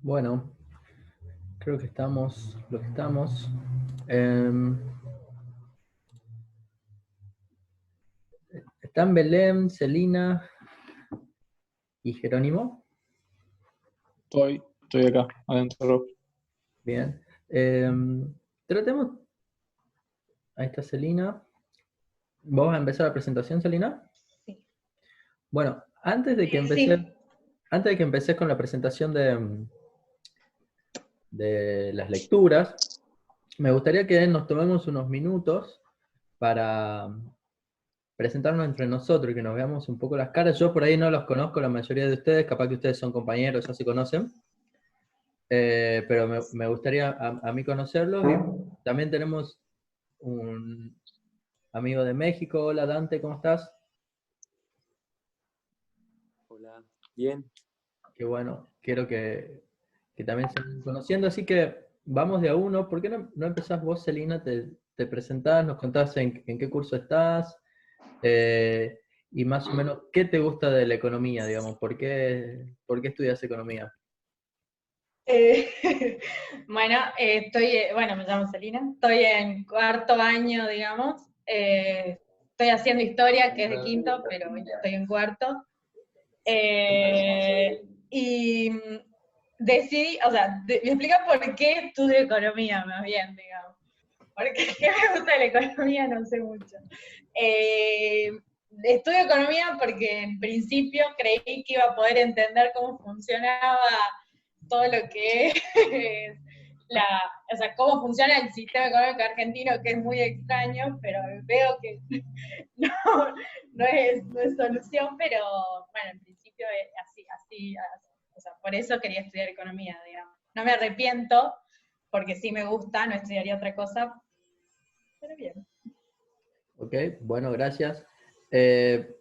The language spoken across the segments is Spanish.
Bueno, creo que estamos lo que estamos. Em, ¿Están Belén, Celina y Jerónimo? Estoy acá, adentro. Bien. Tratemos. Ahí está Celina. ¿Vos vas a empezar la presentación, Celina? Sí. Bueno, antes de que empecés con la presentación de las lecturas, me gustaría que nos tomemos unos minutos para presentarnos entre nosotros y que nos veamos un poco las caras. Yo por ahí no los conozco, la mayoría de ustedes, capaz que ustedes son compañeros, ya se conocen, pero me gustaría a mí conocerlos. Y también tenemos un amigo de México. Hola Dante, ¿cómo estás? Hola, bien. Qué bueno, quiero que también se vayan conociendo, así que vamos de a uno. ¿Por qué no empezás vos, Celina? Te presentás, nos contás en qué curso estás, y más o menos qué te gusta de la economía, digamos, ¿por qué estudias economía? Eh, bueno, me llamo Celina, estoy en cuarto año, digamos. Estoy haciendo historia, que es de quinto, pero estoy en cuarto. Y decidí, o sea, me explica por qué estudio economía, más bien, digamos. Porque qué me gusta de la economía, no sé mucho. Estudio economía porque en principio creí que iba a poder entender cómo funcionaba todo lo que es o sea, cómo funciona el sistema económico argentino, que es muy extraño, pero veo que no, no es solución, pero bueno, en principio es así, o sea, por eso quería estudiar economía, digamos. No me arrepiento, porque sí me gusta, no estudiaría otra cosa, pero bien. Ok, bueno, gracias.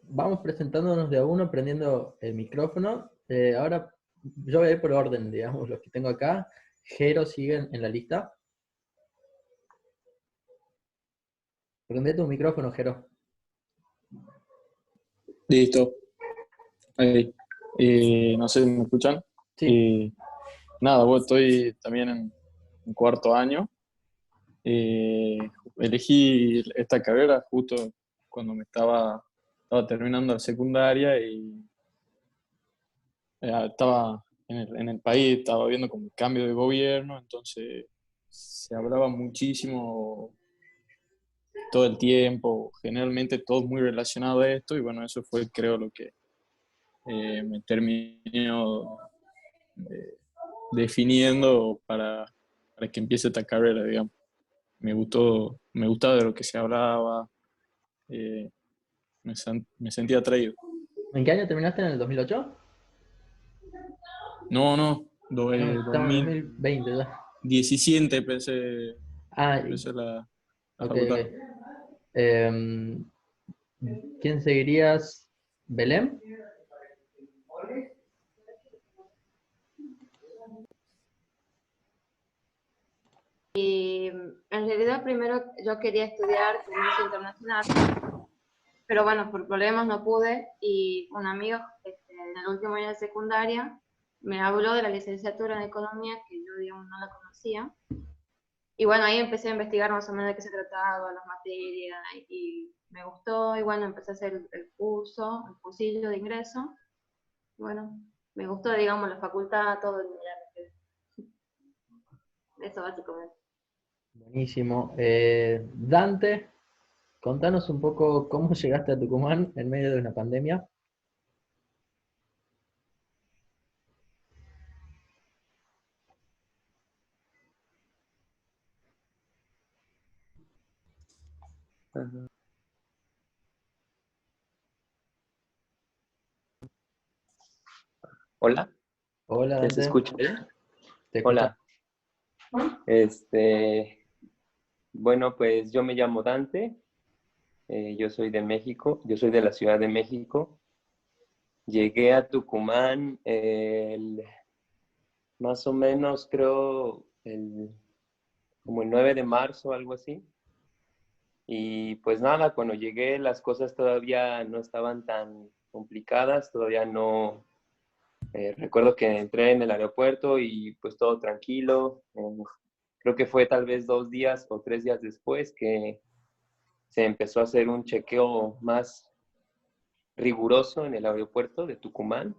Vamos presentándonos de a uno, prendiendo el micrófono. Ahora yo voy a ir por orden, digamos, los que tengo acá. Jero sigue en la lista. Prende tu micrófono, Jero. Listo. Ahí. No sé si me escuchan. Sí. Nada, bueno, estoy también en cuarto año. Eh, Elegí esta carrera justo cuando estaba terminando la secundaria y estaba en el país, estaba viendo como el cambio de gobierno, entonces se hablaba muchísimo todo el tiempo, generalmente todo muy relacionado a esto, y bueno, eso fue creo lo que me terminó definiendo para que empiece esta carrera, digamos. Me gustaba de lo que se hablaba, eh, me sentía atraído. ¿En qué año terminaste? ¿En el 2008? No, No, estamos en 2017 2020 ya. empecé, Ah, empecé la ok, facultad. ok. Em, ¿Quién seguirías? ¿Belén? En realidad primero yo quería estudiar comercio internacional, pero bueno, por problemas no pude y un amigo en el último año de secundaria me habló de la licenciatura en economía que yo digamos no la conocía. Y bueno, ahí empecé a investigar más o menos de qué se trataba, las materias, y me gustó, y bueno, empecé a hacer el curso, el cursillo de ingreso. Y bueno, me gustó, digamos, la facultad, todo, y ya me quedé. Eso básicamente. Buenísimo. Dante, contanos un poco cómo llegaste a Tucumán en medio de una pandemia. Ajá. Hola, Hola, ¿ya se Dante. escucha? ¿Sí? Te escuchamos. Hola, este, bueno, pues yo me llamo Dante, yo soy de México, yo soy de la Ciudad de México. Llegué a Tucumán más o menos creo como el 9 de marzo, algo así. Y pues nada, cuando llegué las cosas todavía no estaban tan complicadas, todavía no, Recuerdo que entré en el aeropuerto y pues todo tranquilo. Creo que fue tal vez 2 días o 3 días después que se empezó a hacer un chequeo más riguroso en el aeropuerto de Tucumán.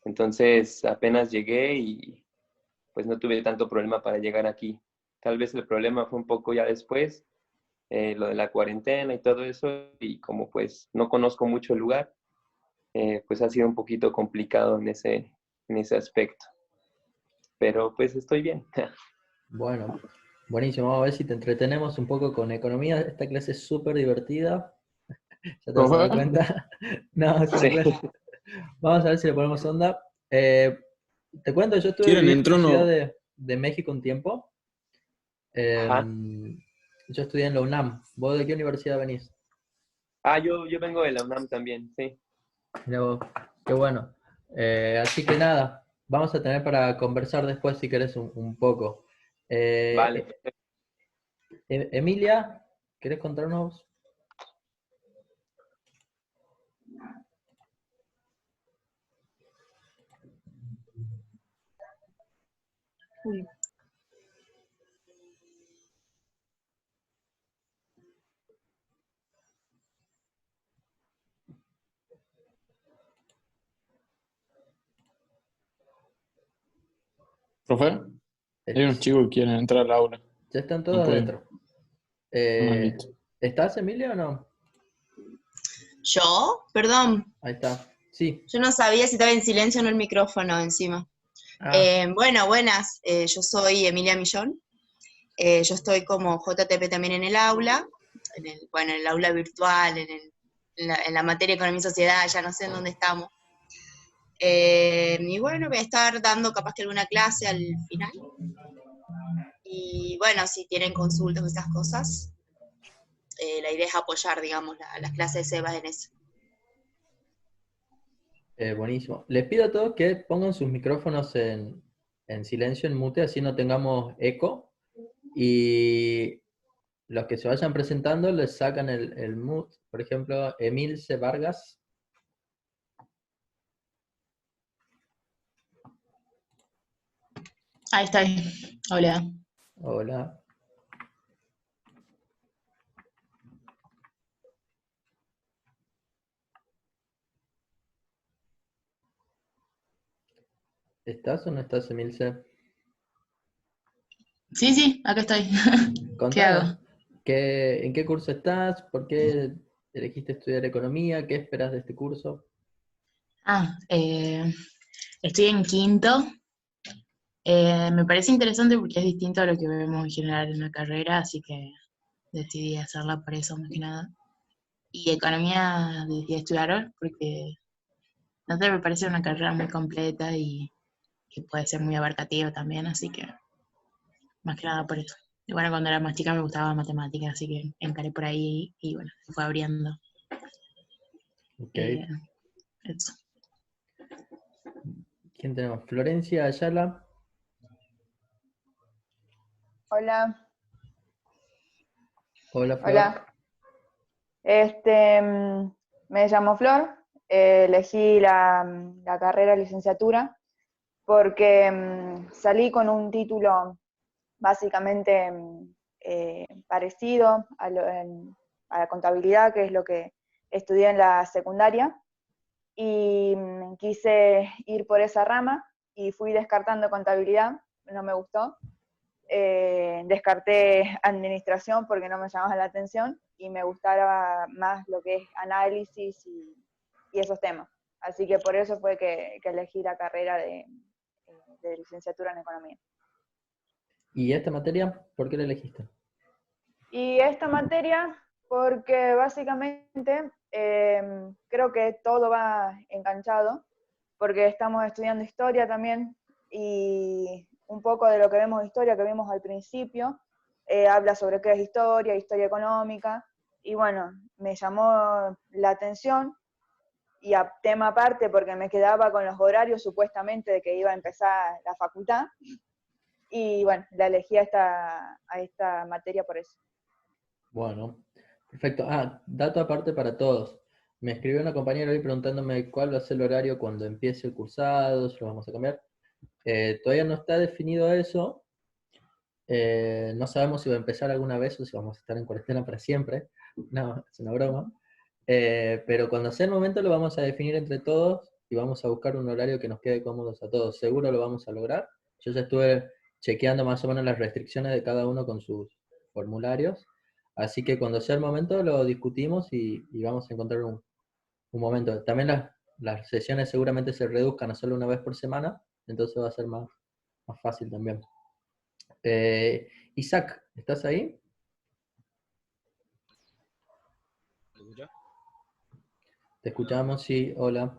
Entonces apenas llegué y pues no tuve tanto problema para llegar aquí. Tal vez el problema fue un poco ya después, lo de la cuarentena y todo eso, y como pues no conozco mucho el lugar, pues ha sido un poquito complicado en ese aspecto. Pero pues estoy bien. Bueno, buenísimo. Vamos a ver si te entretenemos un poco con economía. Esta clase es súper divertida. Ya te vas a dar ¿Profe? cuenta. No, es una Sí. clase. Vamos a ver si le ponemos onda. Te cuento, yo estuve ¿Quieren viviendo entrar en Ciudad uno? de México un tiempo. Ajá. Yo estudié en la UNAM. ¿Vos de qué universidad venís? Yo vengo de la UNAM también, sí. Mirá vos, qué bueno. Así que nada, vamos a tener para conversar después si querés un poco. Vale. Emilia, ¿querés contarnos? Uy. ¿Profe? Hay unos Es- chicos que quieren entrar al aula. Ya están No todos pueden. adentro. Ah, Eh, listo. ¿Estás, Emilia, o no? ¿Yo? Perdón, Ahí está. Sí. yo no sabía si estaba en silencio o no el micrófono encima. Ah, Bueno, buenas, yo soy Emilia Millón. Yo estoy como JTP también en el aula, en el aula virtual, en la materia Economía y Sociedad, ya no sé en dónde estamos. Y bueno, voy a estar dando capaz que alguna clase al final. Y bueno, si tienen consultas o esas cosas, la idea es apoyar, digamos, las clases de Sebas en eso. buenísimo. Les pido a todos que pongan sus micrófonos en silencio, en mute, así no tengamos eco. Y los que se vayan presentando les sacan el mute. Por ejemplo, Emilce Vargas. Ahí está. Hola. Hola. ¿Estás o no estás, Emilce? Sí, sí, acá estoy. ¿Qué Contanos, hago? ¿en qué curso estás? ¿Por qué elegiste estudiar economía? ¿Qué esperas de este curso? Ah, estoy en quinto. Me parece interesante porque es distinto a lo que vemos en general en la carrera, así que decidí hacerla por eso más que nada. Y economía decidí estudiar porque, no sé, me parece una carrera muy completa y que puede ser muy abarcativa también, así que más que nada por eso. Y bueno, cuando era más chica me gustaba matemáticas, así que encaré por ahí y bueno, se fue abriendo Ok. eh, eso. ¿Quién tenemos? Florencia Ayala. Hola, Hola, Flor. hola. Me llamo Flor, elegí la carrera de licenciatura porque salí con un título básicamente parecido a la contabilidad, que es lo que estudié en la secundaria, y quise ir por esa rama y fui descartando contabilidad, no me gustó. Descarté administración porque no me llamaba la atención y me gustaba más lo que es análisis y esos temas. Así que por eso fue que elegí la carrera de licenciatura en economía. ¿Y esta materia? ¿Por qué la elegiste? Y esta materia, porque básicamente creo que todo va enganchado, porque estamos estudiando historia también y un poco de lo que vemos de historia, que vimos al principio, habla sobre qué es historia, historia económica, y bueno, me llamó la atención y a tema aparte porque me quedaba con los horarios supuestamente de que iba a empezar la facultad, y bueno, la elegí a esta materia por eso. Bueno, perfecto. Ah, dato aparte para todos. Me escribió una compañera hoy preguntándome cuál va a ser el horario cuando empiece el cursado, si lo vamos a cambiar. Todavía no está definido eso. No sabemos si va a empezar alguna vez o si vamos a estar en cuarentena para siempre. No, es una broma. Pero cuando sea el momento lo vamos a definir entre todos y vamos a buscar un horario que nos quede cómodos a todos. Seguro lo vamos a lograr. Yo ya estuve chequeando más o menos las restricciones de cada uno con sus formularios. Así que cuando sea el momento lo discutimos y vamos a encontrar un momento. También las sesiones seguramente se reduzcan a solo una vez por semana, entonces va a ser más fácil también. Isaac, ¿estás ahí? ¿Me escuchás? Te escuchamos, sí, hola.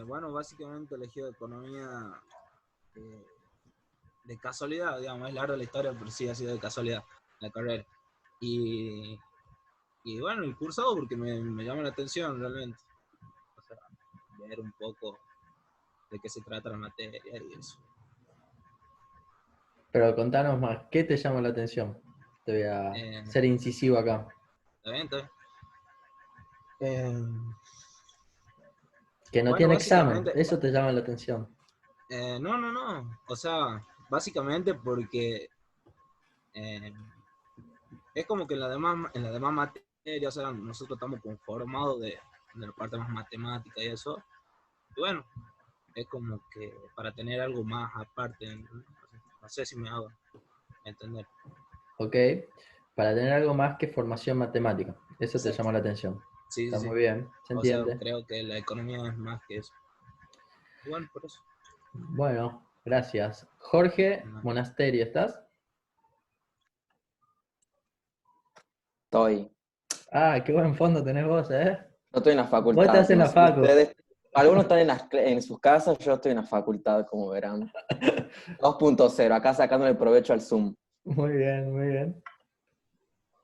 Bueno, básicamente elegí economía de casualidad, digamos, es larga la historia, pero sí ha sido de casualidad la carrera. Y bueno, el cursado porque me llama la atención realmente. O sea, ver un poco de qué se trata la materia y eso. Pero contanos más, ¿qué te llama la atención? Te voy a Eh, ser incisivo acá. ¿Está bien? ¿Está bien? Que no Bueno, tiene examen, básicamente, eso te llama la atención. no. O sea, básicamente porque es como que en la demás materias, o sea, nosotros estamos conformados de la parte más matemática y eso. Y bueno, es como que para tener algo más aparte, no sé si me hago entender. ¿Ok? Para tener algo más que formación matemática. Eso te Exacto. llama la atención. Sí, Está sí. muy bien, se O sea, entiende. creo que la economía es más que eso. Y bueno, por eso. Bueno, gracias. Jorge No. Monasterio, ¿estás? Estoy. Ah, qué buen fondo tenés vos, ¿eh? Yo estoy en la Vos facultad, estás en no la sé facu. ustedes. Algunos están en sus casas, yo estoy en la facultad, como verán. 2.0, acá sacándole provecho al Zoom. Muy bien, muy bien.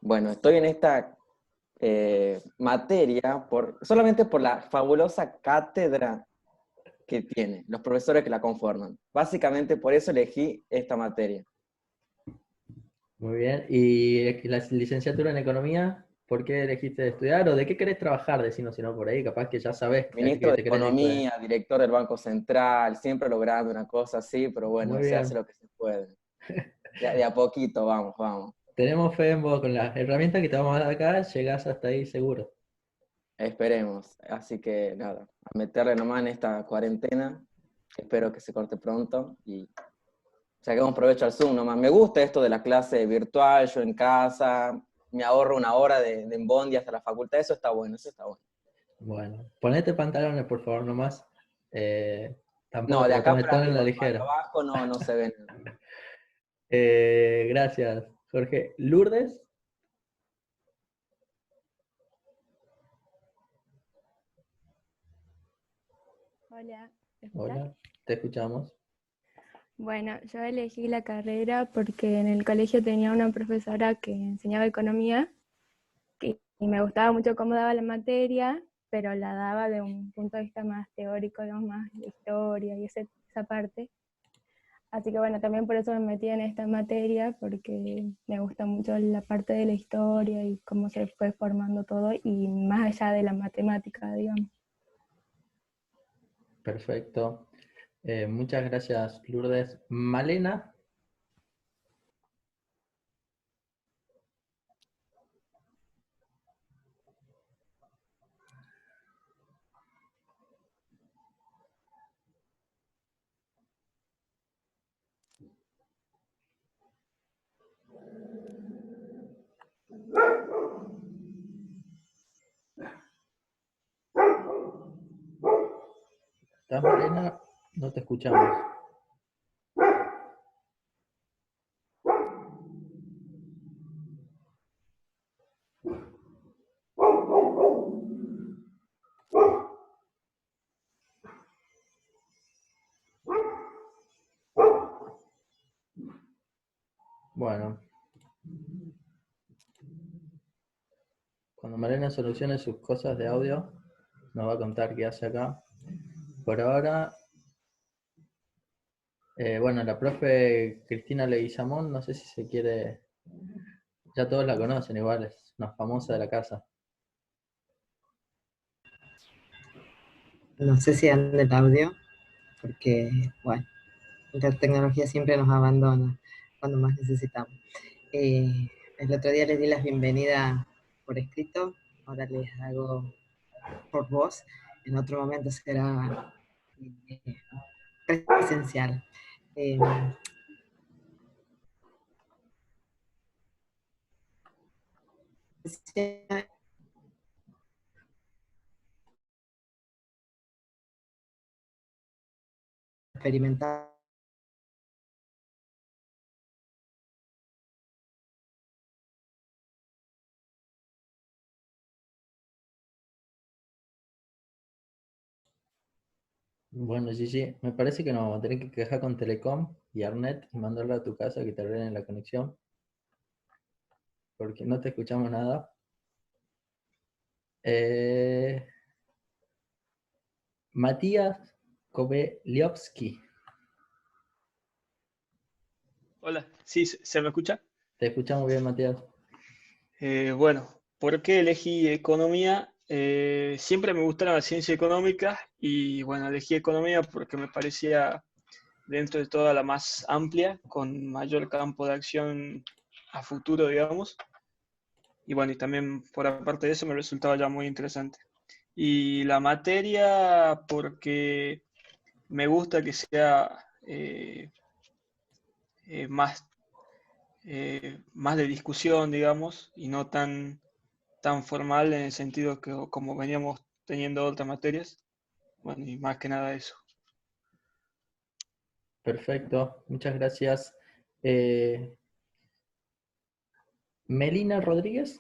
Bueno, estoy en esta materia solamente por la fabulosa cátedra que tiene, los profesores que la conforman. Básicamente por eso elegí esta materia. Muy bien. ¿Y la licenciatura en economía? ¿Por qué elegiste estudiar? ¿O de qué querés trabajar? Decinos, si no, por ahí, capaz que ya sabés a Ministro qué de te querés dedicar. Economía, director del Banco Central, siempre logrando una cosa así, pero bueno, Muy se hace bien. lo que se puede. De a poquito, vamos. Tenemos fe en vos, con las herramientas que te vamos a dar acá, llegás hasta ahí seguro. Esperemos. Así que nada, a meterle nomás en esta cuarentena. Espero que se corte pronto y saquemos provecho al Zoom nomás. Me gusta esto de la clase virtual, yo en casa, me ahorro una hora de en bondi hasta la facultad. Eso está bueno, eso está bueno. Bueno, ponete pantalones, por favor, nomás. Tampoco No, te de lo acá tomes para tan en la arriba, para ligera. abajo no se ven. Gracias, Jorge. Lourdes. Hola, ¿me escuchás? Hola, te escuchamos. Bueno, yo elegí la carrera porque en el colegio tenía una profesora que enseñaba economía y me gustaba mucho cómo daba la materia, pero la daba de un punto de vista más teórico, digamos, más de historia y esa parte. Así que bueno, también por eso me metí en esta materia, porque me gusta mucho la parte de la historia y cómo se fue formando todo, y más allá de la matemática, digamos. Perfecto. Muchas gracias, Lourdes. Malena. ¿Estás, Malena? No te escuchamos. Bueno. Cuando Malena solucione sus cosas de audio, nos va a contar qué hace acá. Por ahora, bueno, la profe Cristina Leguizamón, no sé si se quiere, ya todos la conocen igual, es una famosa de la casa. No sé si anda el audio, porque, bueno, la tecnología siempre nos abandona cuando más necesitamos. El otro día les di las bienvenidas por escrito, ahora les hago por voz, en otro momento será eh, presencial. Eh, experimentar Bueno, Gigi, me parece que nos vamos a tener que quejar con Telecom y Arnet y mandarla a tu casa que te arreglen la conexión, porque no te escuchamos nada. Eh, Matías Kobeliowski, Hola, sí, ¿se me escucha? te escuchamos bien, Matías. Bueno, ¿por qué elegí economía? Siempre me gustaron las ciencias económicas y bueno, elegí economía porque me parecía dentro de toda la más amplia, con mayor campo de acción a futuro, digamos. Y bueno, y también por aparte de eso me resultaba ya muy interesante. Y la materia porque me gusta que sea más más de discusión, digamos, y no tan formal en el sentido que como veníamos teniendo otras materias. Bueno, y más que nada eso. Perfecto, muchas gracias. Eh, Melina Rodríguez,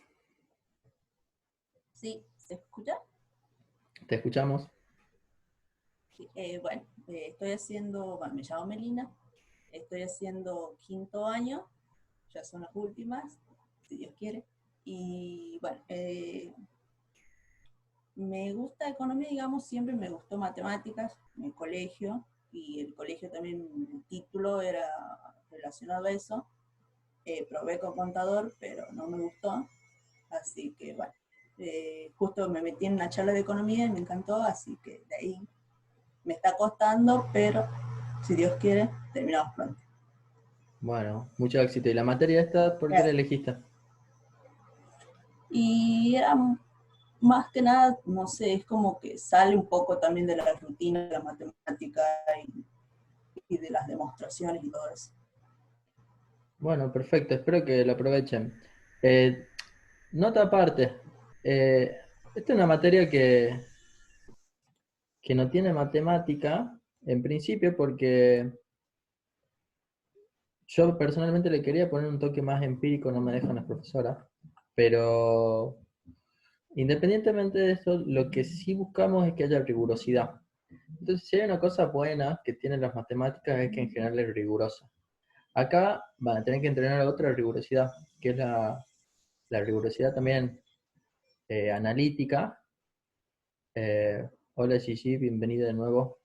Sí, ¿se escucha? te escuchamos. Sí, bueno, estoy haciendo, bueno, me llamo Melina, estoy haciendo quinto año, ya son las últimas, si Dios quiere. Y bueno, me gusta economía, digamos, siempre me gustó matemáticas en el colegio, y el colegio también, el título era relacionado a eso. Probé con contador, pero no me gustó, así que bueno, justo me metí en una charla de economía y me encantó, así que de ahí me está costando, pero si Dios quiere, terminamos pronto. Bueno, mucho éxito. ¿Y la materia esta, por qué la Gracias. elegiste? Y era más que nada, no sé, es como que sale un poco también de la rutina de la matemática y de las demostraciones y todo eso. Bueno, perfecto, espero que lo aprovechen. Nota aparte, esta es una materia que no tiene matemática, en principio, porque yo personalmente le quería poner un toque más empírico, no me dejan las profesoras, pero independientemente de eso, lo que sí buscamos es que haya rigurosidad. Entonces, si hay una cosa buena que tienen las matemáticas es que en general es rigurosa. Acá van a tener que entrenar otra rigurosidad, que es la rigurosidad también analítica. Hola Gigi, bienvenida de nuevo.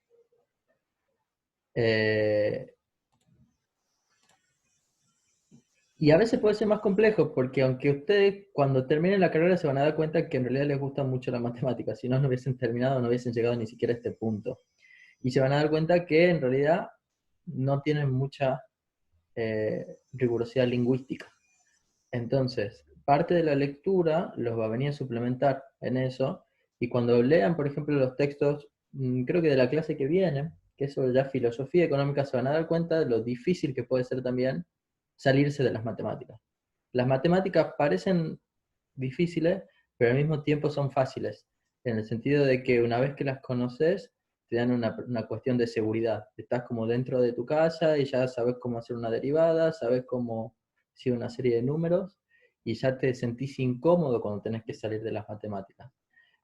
Y a veces puede ser más complejo, porque aunque ustedes cuando terminen la carrera se van a dar cuenta que en realidad les gusta mucho la matemática, si no, no hubiesen terminado, no hubiesen llegado ni siquiera a este punto. Y se van a dar cuenta que en realidad no tienen mucha rigurosidad lingüística. Entonces, parte de la lectura los va a venir a suplementar en eso, y cuando lean, por ejemplo, los textos, creo que de la clase que viene, que es sobre ya filosofía económica, se van a dar cuenta de lo difícil que puede ser también salirse de las matemáticas. Las matemáticas parecen difíciles, pero al mismo tiempo son fáciles, en el sentido de que una vez que las conoces, te dan una cuestión de seguridad. Estás como dentro de tu casa y ya sabes cómo hacer una derivada, sabes cómo hacer una serie de números, y ya te sentís incómodo cuando tenés que salir de las matemáticas.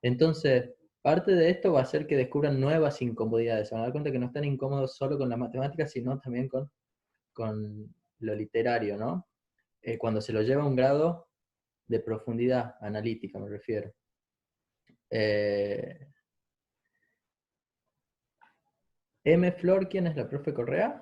Entonces, parte de esto va a ser que descubran nuevas incomodidades. Se van a dar cuenta que no están incómodos solo con las matemáticas, sino también con lo literario, ¿no? Cuando se lo lleva a un grado de profundidad analítica, me refiero. M. Flor, ¿quién es la profe Correa?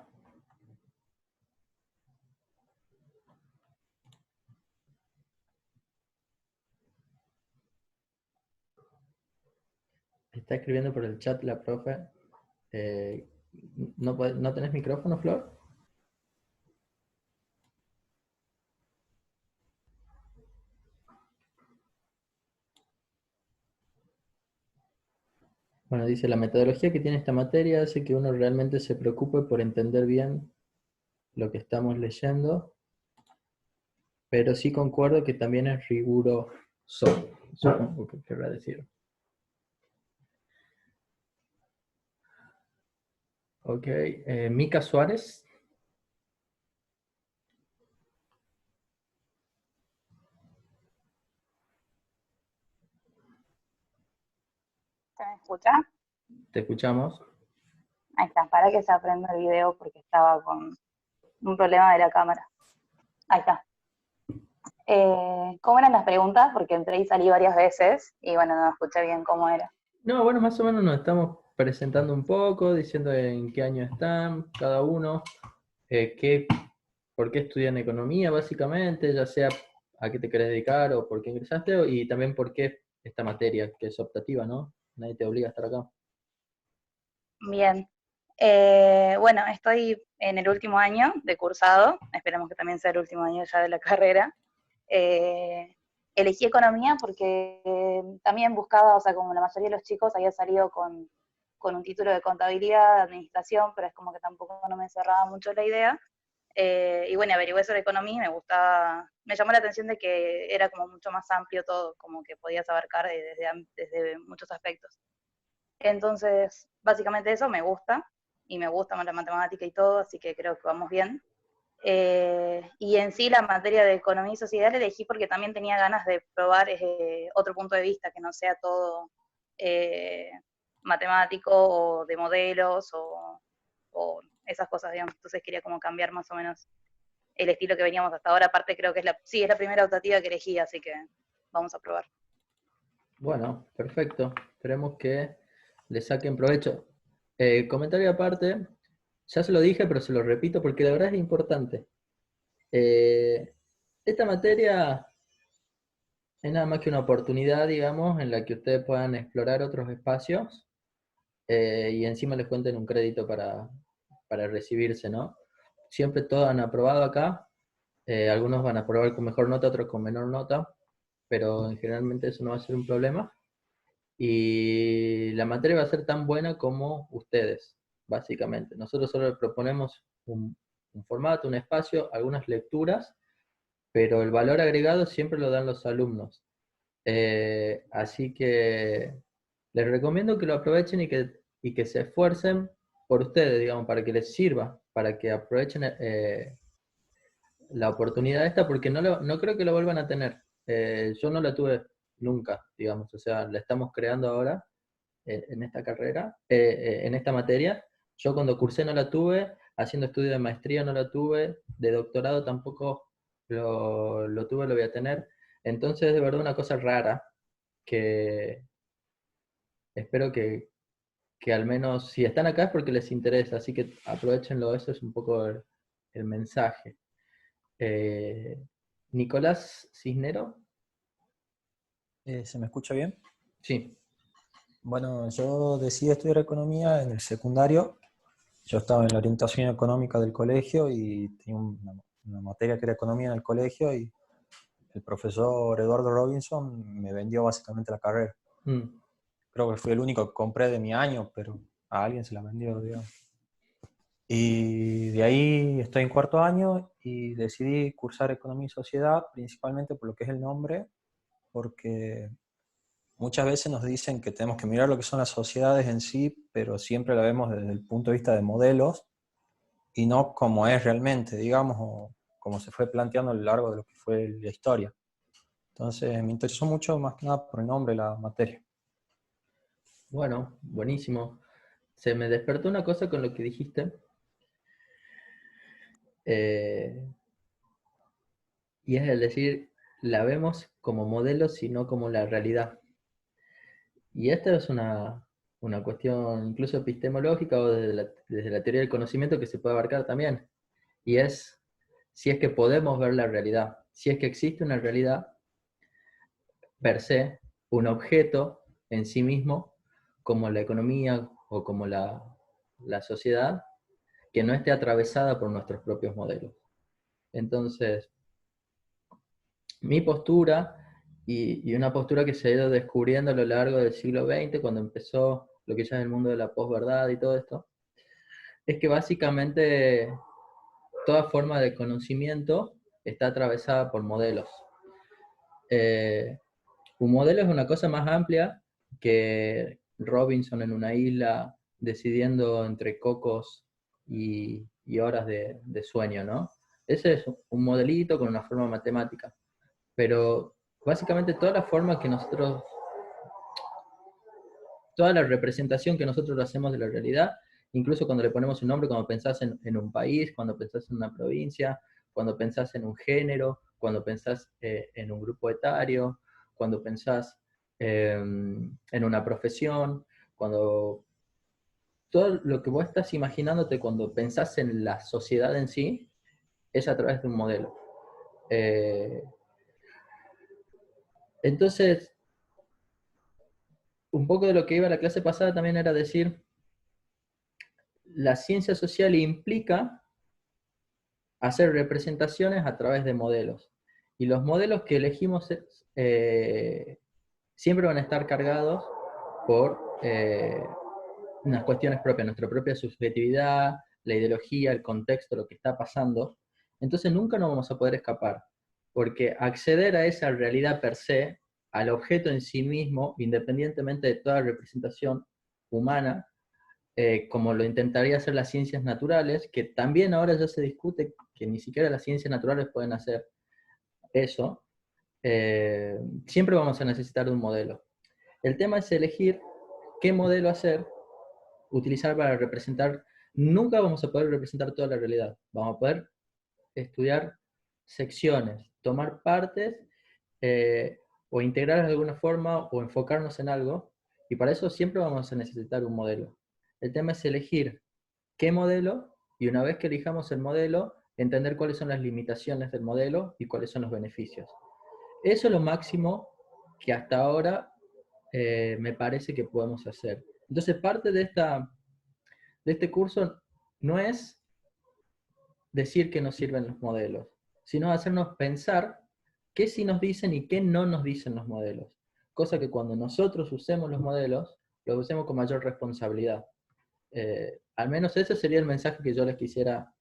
¿Está está escribiendo por el chat la profe. ¿No tenés micrófono, Flor? Bueno, dice, la metodología que tiene esta materia hace que uno realmente se preocupe por entender bien lo que estamos leyendo, pero sí concuerdo que también es riguroso, supongo que querrá decir. Ok, Mica Suárez. ¿Se me escucha? Te escuchamos. Ahí está, para que se aprenda el video porque estaba con un problema de la cámara. Ahí está. ¿Cómo eran las preguntas? Porque entré y salí varias veces y bueno, no escuché bien cómo era. No, bueno, más o menos nos estamos presentando un poco, diciendo en qué año están cada uno, por qué estudian economía básicamente, ya sea a qué te querés dedicar o por qué ingresaste, y también por qué esta materia, que es optativa, ¿no? Nadie te obliga a estar acá. Bien. Bueno, estoy en el último año de cursado, esperemos que también sea el último año ya de la carrera. Elegí economía porque también buscaba, o sea, como la mayoría de los chicos había salido con un título de contabilidad, de administración, pero es como que tampoco no me cerraba mucho la idea. Y bueno, averigué sobre economía y me gustaba, me llamó la atención de que era como mucho más amplio todo, como que podías abarcar desde muchos aspectos. Entonces, básicamente eso me gusta, y me gusta más la matemática y todo, así que creo que vamos bien. Y en sí la materia de economía y sociedad la elegí porque también tenía ganas de probar otro punto de vista, que no sea todo matemático o de modelos o esas cosas, digamos. Entonces quería como cambiar más o menos el estilo que veníamos hasta ahora. Aparte creo que es la primera optativa que elegí, así que vamos a probar. Bueno, perfecto. Esperemos que le saquen provecho. Comentario aparte, ya se lo dije, pero se lo repito porque la verdad es importante. Esta materia es nada más que una oportunidad, digamos, en la que ustedes puedan explorar otros espacios y encima les cuenten un crédito para recibirse, ¿no? Siempre todos han aprobado acá, algunos van a aprobar con mejor nota, otros con menor nota, pero generalmente eso no va a ser un problema. Y la materia va a ser tan buena como ustedes, básicamente. Nosotros solo le proponemos un formato, un espacio, algunas lecturas, pero el valor agregado siempre lo dan los alumnos. Así que les recomiendo que lo aprovechen y que se esfuercen por ustedes, digamos, para que les sirva, para que aprovechen la oportunidad esta, porque no creo que lo vuelvan a tener. Yo no la tuve nunca, digamos, o sea, la estamos creando ahora en esta carrera, en esta materia. Yo cuando cursé no la tuve, haciendo estudio de maestría no la tuve, de doctorado tampoco lo tuve, lo voy a tener. Entonces, de verdad, una cosa rara que espero que al menos, si están acá es porque les interesa, así que aprovechenlo, eso es un poco el mensaje. Nicolás Cisnero. ¿Se me escucha bien? Sí. Bueno, yo decidí estudiar economía en el secundario. Yo estaba en la orientación económica del colegio y tenía una materia que era economía en el colegio y el profesor Eduardo Robinson me vendió básicamente la carrera. Creo que fui el único que compré de mi año, pero a alguien se la vendió, digamos. Y de ahí estoy en cuarto año y decidí cursar economía y sociedad, principalmente por lo que es el nombre, porque muchas veces nos dicen que tenemos que mirar lo que son las sociedades en sí, pero siempre la vemos desde el punto de vista de modelos y no como es realmente, digamos, o como se fue planteando a lo largo de lo que fue la historia. Entonces me interesó mucho más que nada por el nombre de la materia. Bueno, buenísimo. Se me despertó una cosa con lo que dijiste. Y es el decir, la vemos como modelo, sino como la realidad. Y esta es una cuestión incluso epistemológica o desde la teoría del conocimiento que se puede abarcar también. Y es si es que podemos ver la realidad, si es que existe una realidad per se, un objeto en sí mismo, como la economía o como la sociedad, que no esté atravesada por nuestros propios modelos. Entonces, mi postura, y una postura que se ha ido descubriendo a lo largo del siglo XX, cuando empezó lo que ya es el mundo de la posverdad y todo esto, es que básicamente toda forma de conocimiento está atravesada por modelos. Un modelo es una cosa más amplia que Robinson en una isla decidiendo entre cocos y horas de sueño, ¿no? Ese es un modelito con una forma matemática. Pero básicamente toda la representación que nosotros hacemos de la realidad, incluso cuando le ponemos un nombre, cuando pensás en un país, cuando pensás en una provincia, cuando pensás en un género, cuando pensás en un grupo etario, cuando pensás en una profesión, cuando todo lo que vos estás imaginándote cuando pensás en la sociedad en sí, es a través de un modelo. Entonces, un poco de lo que iba a la clase pasada también era decir, la ciencia social implica hacer representaciones a través de modelos. Y los modelos que elegimos siempre van a estar cargados por unas cuestiones propias, nuestra propia subjetividad, la ideología, el contexto, lo que está pasando. Entonces nunca nos vamos a poder escapar, porque acceder a esa realidad per se, al objeto en sí mismo, independientemente de toda representación humana, como lo intentaría hacer las ciencias naturales, que también ahora ya se discute que ni siquiera las ciencias naturales pueden hacer eso, siempre vamos a necesitar de un modelo. El tema es elegir qué modelo utilizar para representar. Nunca vamos a poder representar toda la realidad. Vamos a poder estudiar secciones, tomar partes, o integrarlas de alguna forma, o enfocarnos en algo, y para eso siempre vamos a necesitar un modelo. El tema es elegir qué modelo, y una vez que elijamos el modelo, entender cuáles son las limitaciones del modelo y cuáles son los beneficios. Eso es lo máximo que hasta ahora me parece que podemos hacer. Entonces, parte de este curso no es decir que nos sirven los modelos, sino hacernos pensar qué sí nos dicen y qué no nos dicen los modelos. Cosa que cuando nosotros usemos los modelos, los usemos con mayor responsabilidad. Al menos ese sería el mensaje que yo les quisiera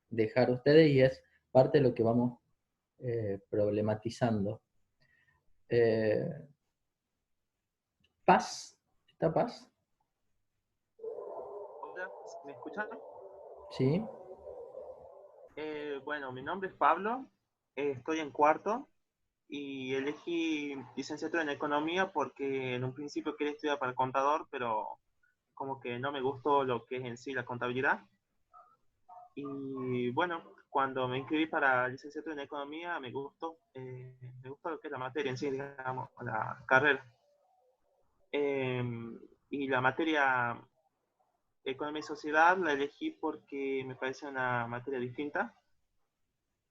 dejar a ustedes, y es parte de lo que vamos problematizando. Paz, ¿está Paz? Hola, ¿me escuchan? Sí. Bueno, mi nombre es Pablo, estoy en cuarto y elegí licenciatura en economía porque en un principio quería estudiar para contador, pero como que no me gustó lo que es en sí la contabilidad. Y bueno, cuando me inscribí para licenciatura en economía me gustó lo que es la materia en sí, digamos, la carrera. Y la materia Economía y Sociedad la elegí porque me parece una materia distinta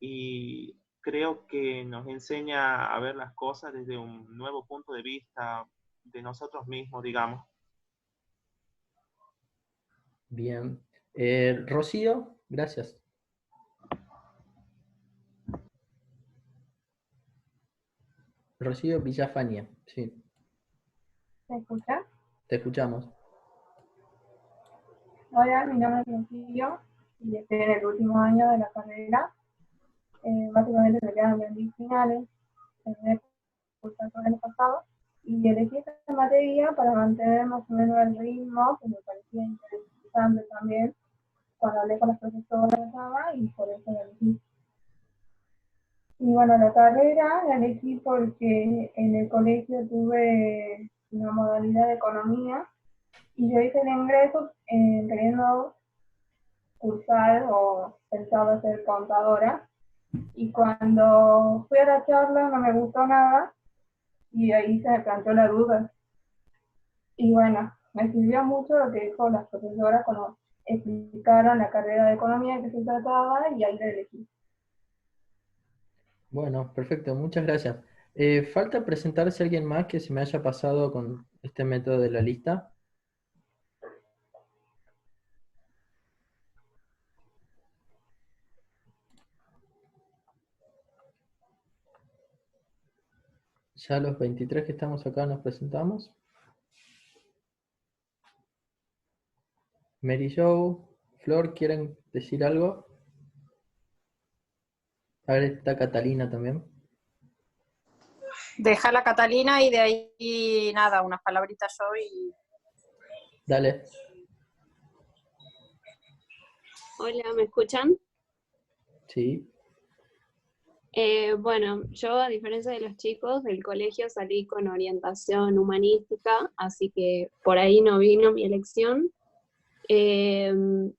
y creo que nos enseña a ver las cosas desde un nuevo punto de vista de nosotros mismos, digamos. Bien. Rocío, gracias. Rocío Villafaña, sí. ¿Me escucha? Te escuchamos. Hola, mi nombre es Rocío y estoy en el último año de la carrera. Básicamente me quedan bien finales, terminé el curso el año pasado y elegí esta materia para mantener más o menos el ritmo, que me parecía interesante también cuando hablé con las profesoras y por eso la elegí. Y bueno, la carrera la elegí porque en el colegio tuve una modalidad de economía y yo hice el ingreso queriendo cursar o pensaba ser contadora. Y cuando fui a la charla no me gustó nada y ahí se me planteó la duda. Y bueno, me sirvió mucho lo que dijo las profesoras cuando explicaron la carrera de economía de que se trataba y ahí la elegí. Bueno, perfecto, muchas gracias. Falta presentarse alguien más que se me haya pasado con este método de la lista. Ya los 23 que estamos acá nos presentamos. Mary Jo, Flor, ¿quieren decir algo? A ver, está Catalina también. Deja la Catalina y de ahí nada, unas palabritas yo y... Dale. Hola, ¿me escuchan? Sí. Bueno, yo a diferencia de los chicos del colegio salí con orientación humanística, así que por ahí no vino mi elección. El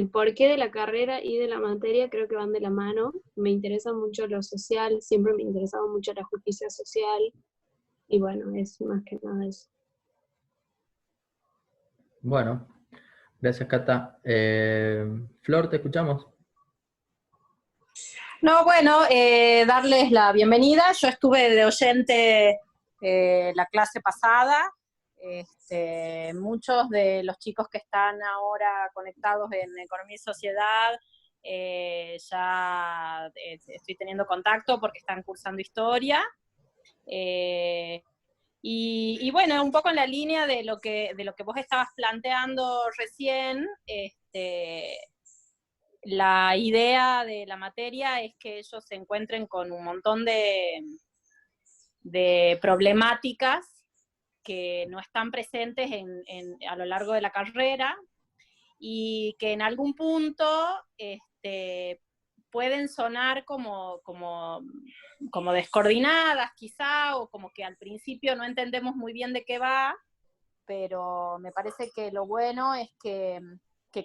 porqué de la carrera y de la materia creo que van de la mano. Me interesa mucho lo social, siempre me ha interesado mucho la justicia social, y bueno, es más que nada eso. Bueno, gracias, Cata. Flor, te escuchamos. No, bueno, darles la bienvenida. Yo estuve de oyente la clase pasada. Muchos de los chicos que están ahora conectados en Economía y Sociedad ya estoy teniendo contacto porque están cursando Historia. Y bueno, un poco en la línea de lo que vos estabas planteando recién, la idea de la materia es que ellos se encuentren con un montón de problemáticas que no están presentes a lo largo de la carrera y que en algún punto pueden sonar como descoordinadas quizá, o como que al principio no entendemos muy bien de qué va, pero me parece que lo bueno es que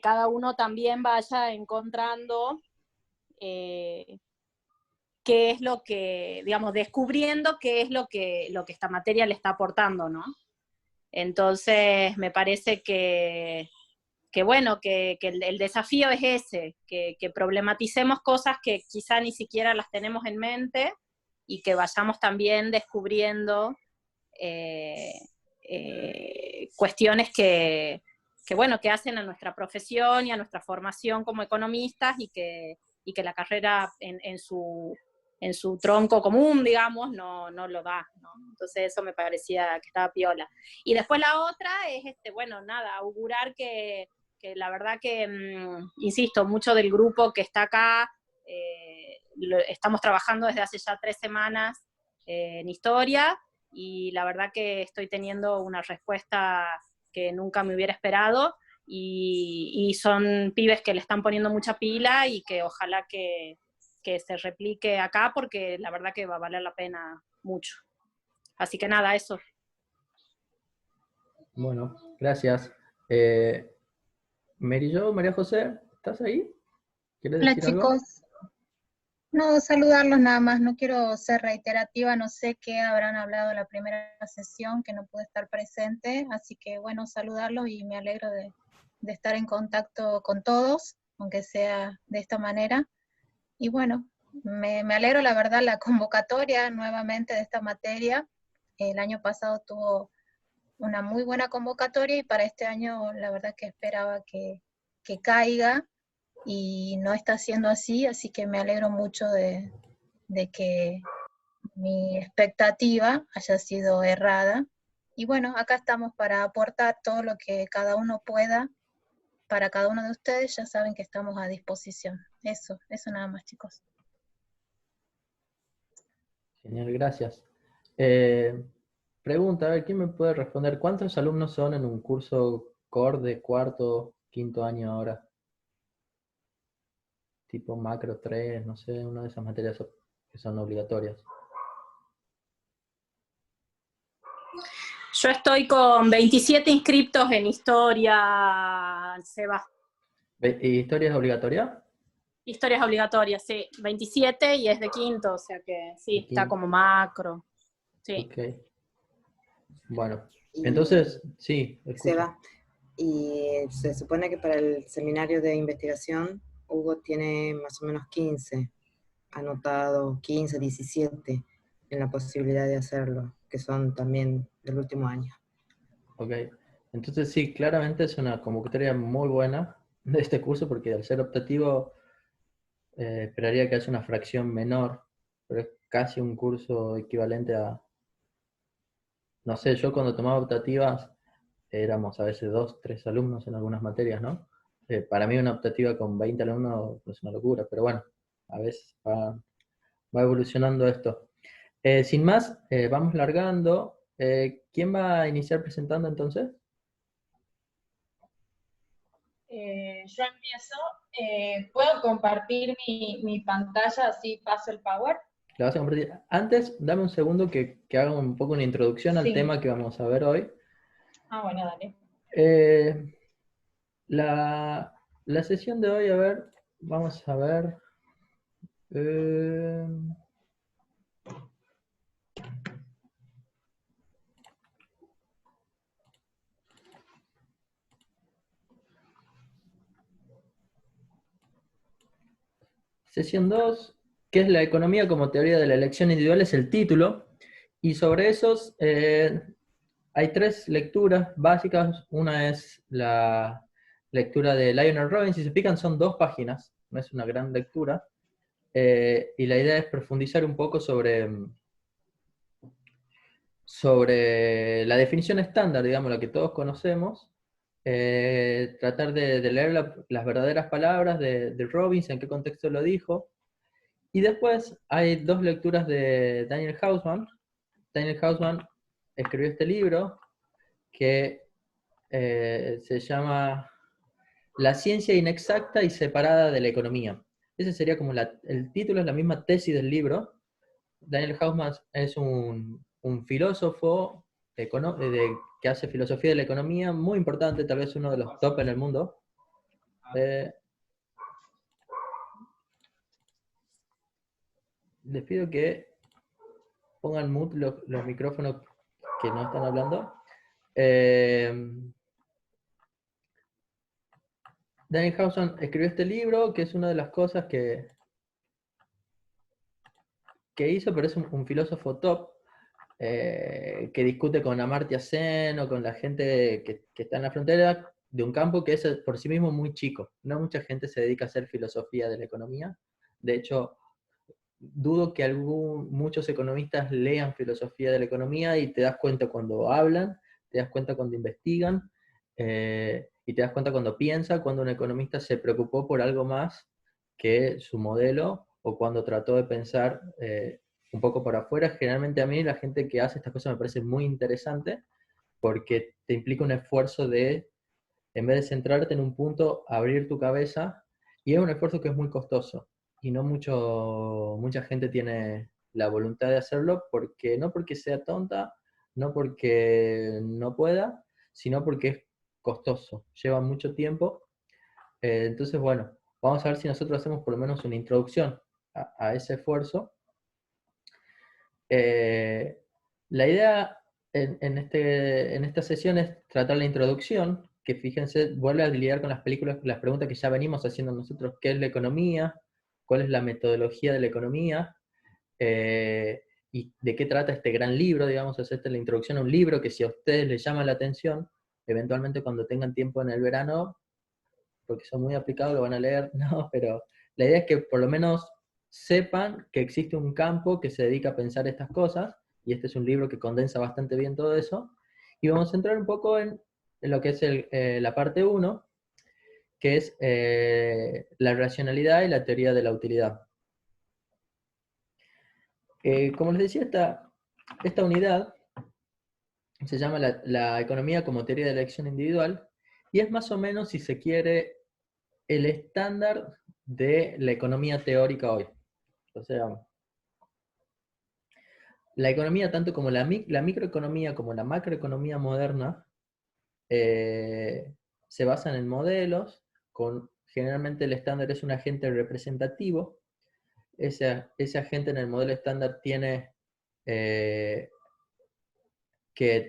cada uno también vaya encontrando qué es lo que, digamos, descubriendo qué es lo que esta materia le está aportando, ¿no? Entonces, me parece que bueno, que el desafío es ese, que problematicemos cosas que quizá ni siquiera las tenemos en mente y que vayamos también descubriendo cuestiones que bueno, que hacen a nuestra profesión y a nuestra formación como economistas y que la carrera en su tronco común, digamos, no lo da, ¿no? Entonces eso me parecía que estaba piola. Y después la otra es, bueno, nada, augurar que la verdad que, insisto, mucho del grupo que está acá, estamos trabajando desde hace ya 3 semanas en Historia, y la verdad que estoy teniendo una respuesta que nunca me hubiera esperado, y son pibes que le están poniendo mucha pila y que ojalá que se replique acá, porque la verdad que va a valer la pena mucho. Así que nada, eso. Bueno, gracias. Mary Jo, María José, ¿estás ahí? ¿Quieres Hola, decir algo? chicos. No, saludarlos nada más, no quiero ser reiterativa, no sé qué habrán hablado en la primera sesión, que no pude estar presente, así que bueno, saludarlos y me alegro de estar en contacto con todos, aunque sea de esta manera. Y bueno, me alegro la verdad la convocatoria nuevamente de esta materia. El año pasado tuvo una muy buena convocatoria y para este año la verdad que esperaba que caiga, y no está siendo así, así que me alegro mucho de que mi expectativa haya sido errada. Y bueno, acá estamos para aportar todo lo que cada uno pueda para cada uno de ustedes. Ya saben que estamos a disposición. Eso nada más, chicos. Genial, gracias. Pregunta, a ver, ¿quién me puede responder? ¿Cuántos alumnos son en un curso core de cuarto, quinto año ahora? Tipo macro 3, no sé, una de esas materias que son obligatorias. Yo estoy con 27 inscriptos en Historia, Seba. ¿Y historia es obligatoria? Historia es obligatoria, sí. 27 y es de quinto, o sea que sí, está como macro. Sí. Ok. Bueno, entonces, sí, escucho. Seba, y se supone que para el seminario de investigación, Hugo tiene más o menos 15 anotados, 15, 17. en la posibilidad de hacerlo, que son también del último año. Ok, entonces sí, claramente es una convocatoria muy buena de este curso, porque al ser optativo esperaría que haya una fracción menor, pero es casi un curso equivalente a, no sé, yo cuando tomaba optativas éramos a veces 2, 3 alumnos en algunas materias, ¿no? Para mí una optativa con 20 alumnos es una locura, pero bueno, a veces va evolucionando esto. Sin más, vamos largando. ¿Quién va a iniciar presentando entonces? Yo empiezo. ¿Puedo compartir mi pantalla así paso el power? La vas a compartir. Antes, dame un segundo que haga un poco una introducción al Sí. tema que vamos a ver hoy. Ah, bueno, dale. La sesión de hoy, a ver, vamos a ver. Sesión 2, ¿qué es la economía como teoría de la elección individual? Es el título. Y sobre esos hay 3 lecturas básicas. Una es la lectura de Lionel Robbins. Si se fijan, son 2 páginas, no es una gran lectura. Y la idea es profundizar un poco sobre la definición estándar, digamos, la que todos conocemos. Tratar de leer las verdaderas palabras de Robbins, en qué contexto lo dijo. Y después hay 2 lecturas de Daniel Haussmann. Daniel Haussmann escribió este libro que se llama La ciencia inexacta y separada de la economía. Ese sería como el título, es la misma tesis del libro. Daniel Haussmann es un filósofo que hace filosofía de la economía, muy importante, tal vez uno de los top en el mundo. Les pido que pongan mute los micrófonos que no están hablando. Daniel Haussmann escribió este libro, que es una de las cosas que hizo, pero es un filósofo top, que discute con Amartya Sen o con la gente que está en la frontera de un campo que es por sí mismo muy chico. No mucha gente se dedica a hacer filosofía de la economía. De hecho, dudo que muchos economistas lean filosofía de la economía, y te das cuenta cuando hablan, te das cuenta cuando investigan, y te das cuenta cuando piensa, cuando un economista se preocupó por algo más que su modelo, o cuando trató de pensar un poco por afuera. Generalmente a mí la gente que hace estas cosas me parece muy interesante, porque te implica un esfuerzo de, en vez de centrarte en un punto, abrir tu cabeza, y es un esfuerzo que es muy costoso, y no mucha gente tiene la voluntad de hacerlo, no porque sea tonta, no porque no pueda, sino porque es costoso, lleva mucho tiempo. Entonces, bueno, vamos a ver si nosotros hacemos por lo menos una introducción a ese esfuerzo. La idea en esta sesión es tratar la introducción, que fíjense, vuelve a lidiar con las películas, las preguntas que ya venimos haciendo nosotros: ¿qué es la economía? ¿Cuál es la metodología de la economía? ¿Y de qué trata este gran libro? Digamos, es la introducción a un libro que, si a ustedes les llama la atención, eventualmente cuando tengan tiempo en el verano, porque son muy aplicados, lo van a leer, no, pero la idea es que por lo menos sepan que existe un campo que se dedica a pensar estas cosas, y este es un libro que condensa bastante bien todo eso. Y vamos a entrar un poco en lo que es la parte 1, que es la racionalidad y la teoría de la utilidad. Como les decía, esta unidad se llama la economía como teoría de la elección individual, y es más o menos, si se quiere, el estándar de la economía teórica hoy. O sea, la economía, tanto como la microeconomía como la macroeconomía moderna, se basan en modelos. Generalmente el estándar es un agente representativo. Ese agente en el modelo estándar tiene que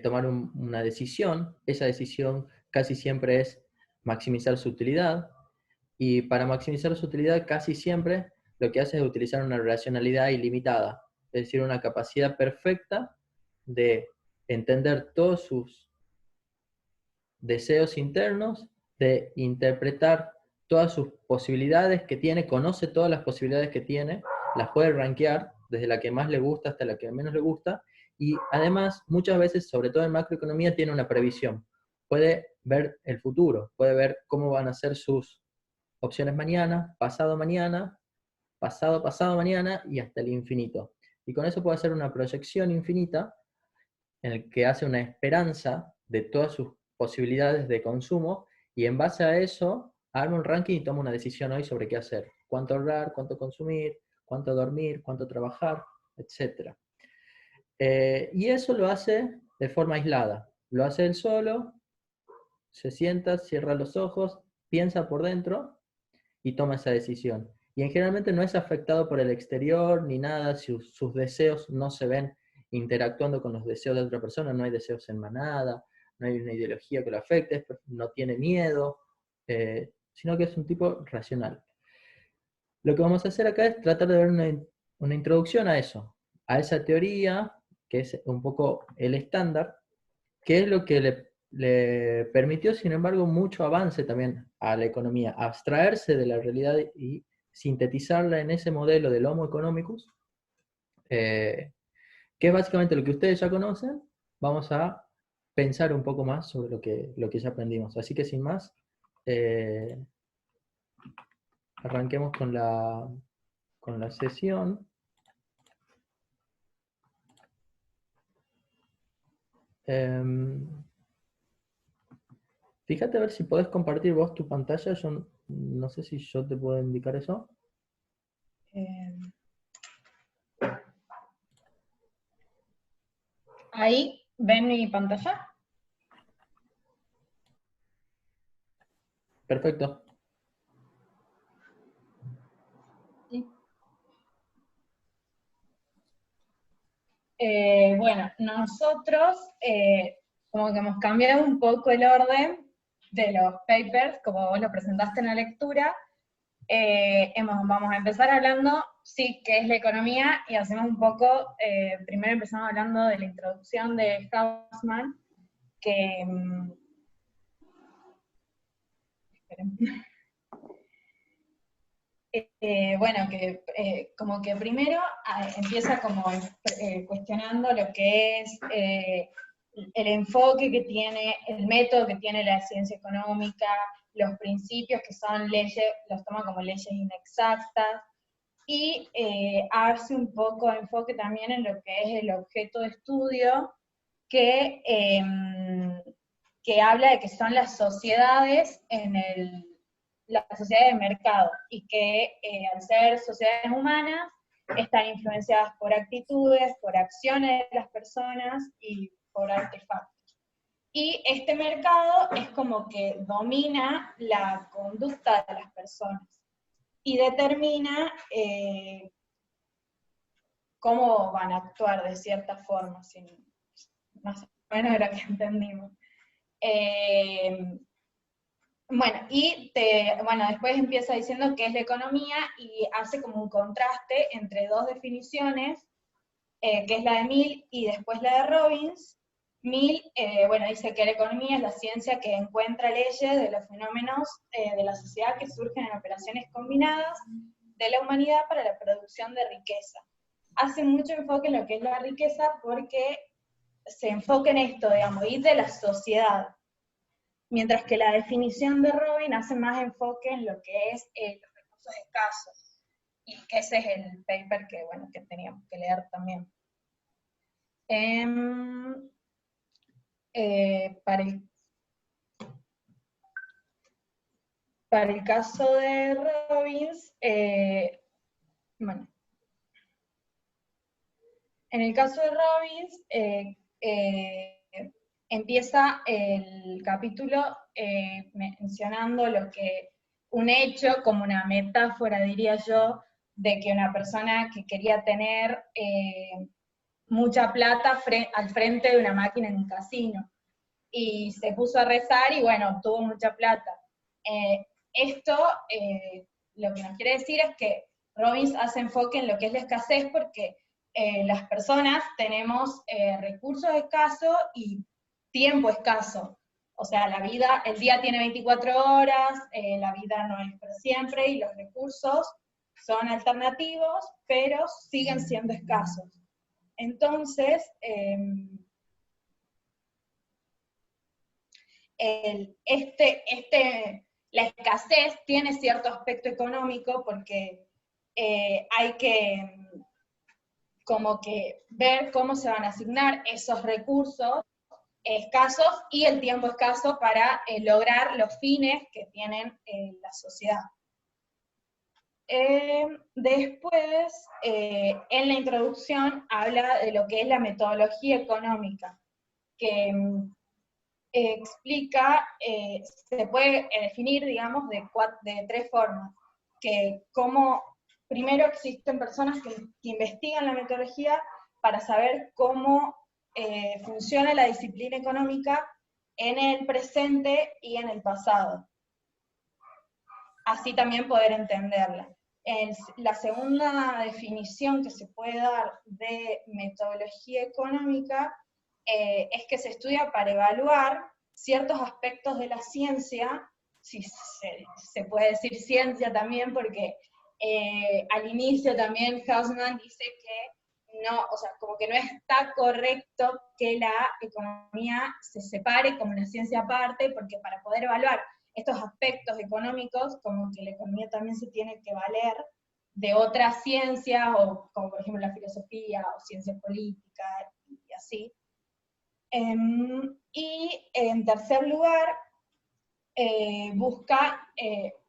tomar una decisión. Esa decisión casi siempre es maximizar su utilidad. Y para maximizar su utilidad, casi siempre lo que hace es utilizar una racionalidad ilimitada. es decir, una capacidad perfecta de entender todos sus deseos internos, de interpretar todas sus posibilidades que tiene, conoce todas las posibilidades que tiene, las puede rankear desde la que más le gusta hasta la que menos le gusta, y además muchas veces, sobre todo en macroeconomía, tiene una previsión. Puede ver el futuro, puede ver cómo van a ser sus opciones mañana, pasado mañana y hasta el infinito. Y con eso puede hacer una proyección infinita en el que hace una esperanza de todas sus posibilidades de consumo, y en base a eso arma un ranking y toma una decisión hoy sobre qué hacer. Cuánto ahorrar, cuánto consumir, cuánto dormir, cuánto trabajar, etc. Y eso lo hace de forma aislada. Lo hace él solo, se sienta, cierra los ojos, piensa por dentro y toma esa decisión. Y generalmente no es afectado por el exterior ni nada, sus deseos no se ven interactuando con los deseos de otra persona, no hay deseos en manada, no hay una ideología que lo afecte, no tiene miedo, sino que es un tipo racional. Lo que vamos a hacer acá es tratar de ver una introducción a eso, a esa teoría, que es un poco el estándar, que es lo que le permitió, sin embargo, mucho avance también a la economía, abstraerse de la realidad y sintetizarla en ese modelo del Homo economicus, que es básicamente lo que ustedes ya conocen. Vamos a pensar un poco más sobre lo que ya aprendimos. Así que sin más, arranquemos con la sesión. Fíjate a ver si podés compartir vos tu pantalla. Yo no sé si yo te puedo indicar eso. Ahí, ¿ven mi pantalla? Perfecto. Sí. Bueno, nosotros como que hemos cambiado un poco el orden de los papers, como vos lo presentaste en la lectura. Vamos a empezar hablando, sí, qué es la economía, y hacemos un poco, primero empezamos hablando de la introducción de Hausmann, que... bueno, que como que primero empieza como cuestionando lo que es el enfoque que tiene, el método que tiene la ciencia económica, los principios que son leyes, los toma como leyes inexactas, y hace un poco de enfoque también en lo que es el objeto de estudio, que habla de que son las sociedades la sociedad de mercado, y que al ser sociedades humanas están influenciadas por actitudes, por acciones de las personas y por artefactos. Y este mercado es como que domina la conducta de las personas y determina cómo van a actuar de cierta forma, más o menos era que entendimos. Bueno, después empieza diciendo qué es la economía y hace como un contraste entre dos definiciones, que es la de Mill y después la de Robbins. Mill, dice que la economía es la ciencia que encuentra leyes de los fenómenos de la sociedad que surgen en operaciones combinadas de la humanidad para la producción de riqueza. Hace mucho enfoque en lo que es la riqueza porque se enfoca en esto, digamos, y de la sociedad. Mientras que la definición de Robin hace más enfoque en lo que es los recursos escasos, y que ese es el paper que teníamos que leer también. Para el caso de Robbins, en el caso de Robbins, empieza el capítulo mencionando un hecho, como una metáfora, diría yo, de que una persona que quería tener mucha plata al frente de una máquina en un casino, y se puso a rezar y tuvo mucha plata. Esto lo que nos quiere decir es que Robbins hace enfoque en lo que es la escasez, porque las personas tenemos recursos escasos y tiempo escaso. O sea, el día tiene 24 horas, la vida no es para siempre, y los recursos son alternativos, pero siguen siendo escasos. Entonces, la escasez tiene cierto aspecto económico porque hay que como que ver cómo se van a asignar esos recursos escasos y el tiempo escaso para lograr los fines que tienen la sociedad. Después, en la introducción habla de lo que es la metodología económica, que explica, se puede definir, digamos, de 3 formas. Que primero existen personas que investigan la metodología para saber cómo funciona la disciplina económica en el presente y en el pasado. Así también poder entenderla. La segunda definición que se puede dar de metodología económica es que se estudia para evaluar ciertos aspectos de la ciencia, si se puede decir ciencia también, porque al inicio también Hausmann dice que no, o sea, como que no está correcto que la economía se separe como una ciencia aparte, porque para poder evaluar estos aspectos económicos, como que la economía también se tiene que valer de otras ciencias, o como por ejemplo la filosofía, o ciencia política, y así. Y en tercer lugar,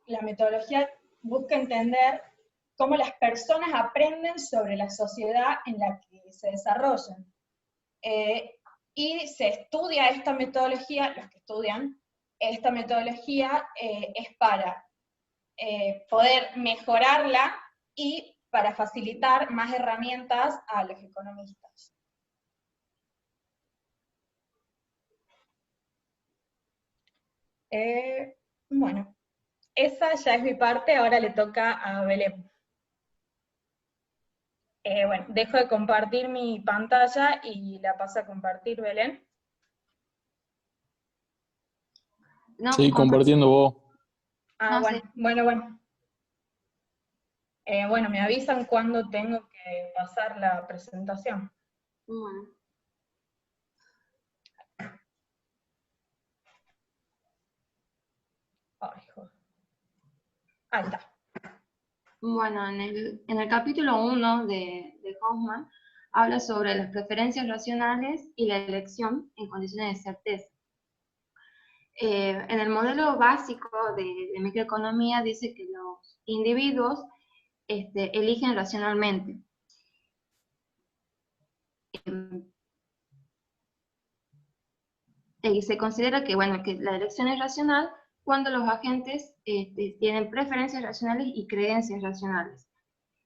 la metodología busca entender cómo las personas aprenden sobre la sociedad en la que se desarrollan. Y se estudia esta metodología, los que estudian, esta metodología es para poder mejorarla y para facilitar más herramientas a los economistas. Bueno, esa ya es mi parte, ahora le toca a Belén. Bueno, dejo de compartir mi pantalla y la paso a compartir, Belén. No, sí, compartiendo vos. Ah, no bueno, sé. bueno. Bueno, me avisan cuándo tengo que pasar la presentación. Bueno. Ay, joder. Ahí está. Bueno, en el capítulo 1 de Hausmann habla sobre las preferencias racionales y la elección en condiciones de certeza. En el modelo básico de microeconomía dice que los individuos eligen racionalmente. Y se considera que, bueno, que la elección es racional cuando los agentes tienen preferencias racionales y creencias racionales.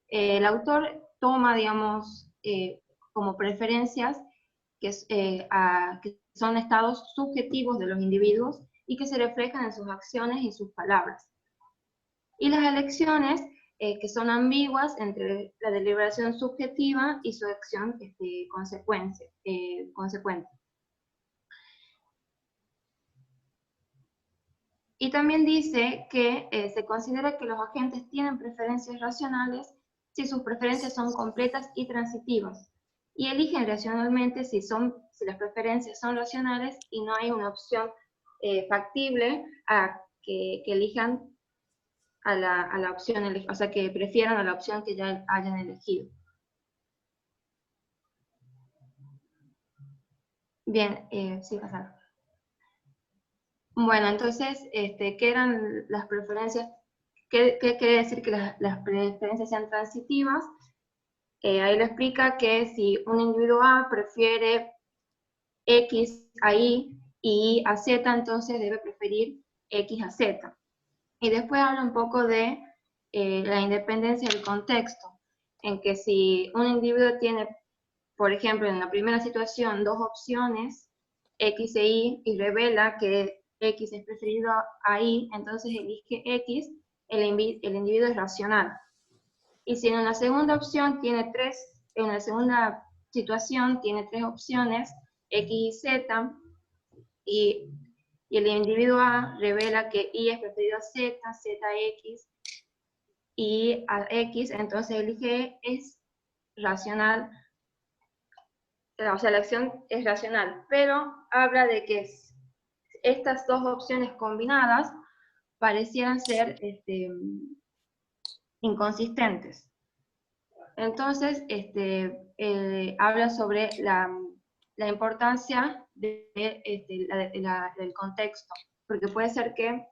El autor toma, digamos, como preferencias que son estados subjetivos de los individuos y que se reflejan en sus acciones y sus palabras. Y las elecciones que son ambiguas entre la deliberación subjetiva y su acción consecuente. Y también dice que se considera que los agentes tienen preferencias racionales si sus preferencias son completas y transitivas, y eligen racionalmente si las preferencias son racionales y no hay una opción factible a que elijan a la opción, o sea, que prefieran a la opción que ya hayan elegido. Bien, sí, pasar. Bueno, entonces, ¿qué eran las preferencias? ¿Qué quiere decir que las preferencias sean transitivas? Ahí le explica que si un individuo A prefiere X a Y y Y a Z, entonces debe preferir X a Z. Y después habla un poco de la independencia del contexto, en que si un individuo tiene, por ejemplo, en la primera situación, 2 opciones, X e Y revela que X es preferido a Y, entonces elige X, el individuo es racional. Y si en la segunda opción tiene 3 en la segunda situación tiene tres opciones, X y Z, y el individuo A revela que Y es preferido a Z, Z a X, y a X, entonces elige es racional, o sea, la acción es racional, pero habla de que estas dos opciones combinadas parecieran ser inconsistentes. Entonces, habla sobre la importancia del contexto, porque puede ser que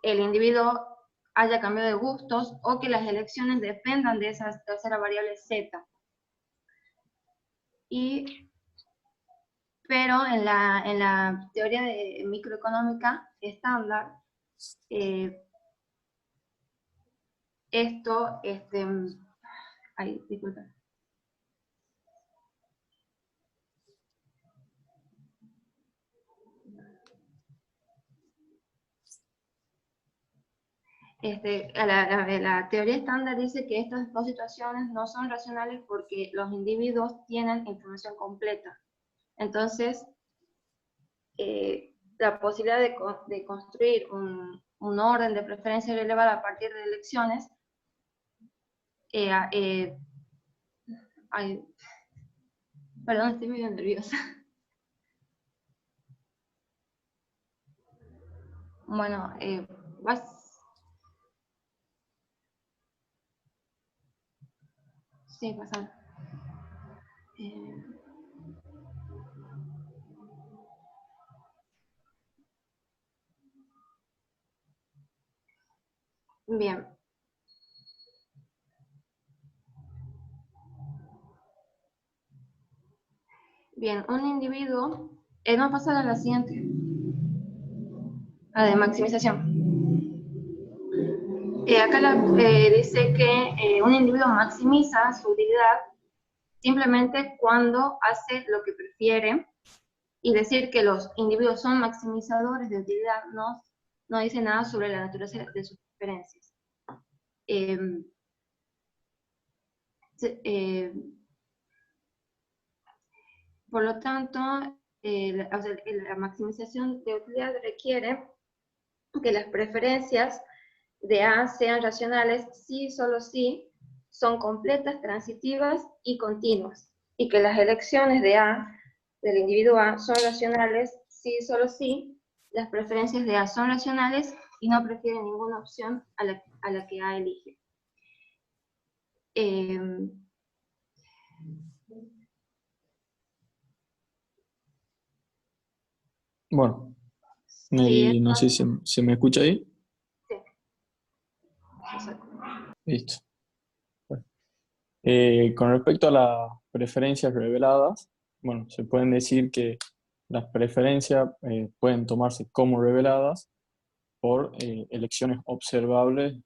el individuo haya cambiado de gustos o que las elecciones dependan de esa tercera variable Z. Pero en la teoría microeconómica estándar, esto, ay, disculpa. La teoría estándar dice que estas dos situaciones no son racionales porque los individuos tienen información completa. Entonces, la posibilidad de construir un orden de preferencia relevada a partir de elecciones perdón, estoy medio nerviosa. Bueno, sí, pasando. Bien. Bien, un individuo, vamos a pasar a la siguiente, la de maximización. Acá dice que un individuo maximiza su utilidad simplemente cuando hace lo que prefiere, y decir que los individuos son maximizadores de utilidad no dice nada sobre la naturaleza de sus preferencias. Por lo tanto, la maximización de utilidad requiere que las preferencias de A sean racionales si y solo si son completas, transitivas y continuas, y que las elecciones de A, del individuo A, son racionales si y solo si las preferencias de A son racionales y no prefieren ninguna opción a la que A elige. Bueno, Sí, no sé si se me escucha ahí. Sí. Listo. Bueno. Con respecto a las preferencias reveladas, bueno, se pueden decir que las preferencias pueden tomarse como reveladas por elecciones observables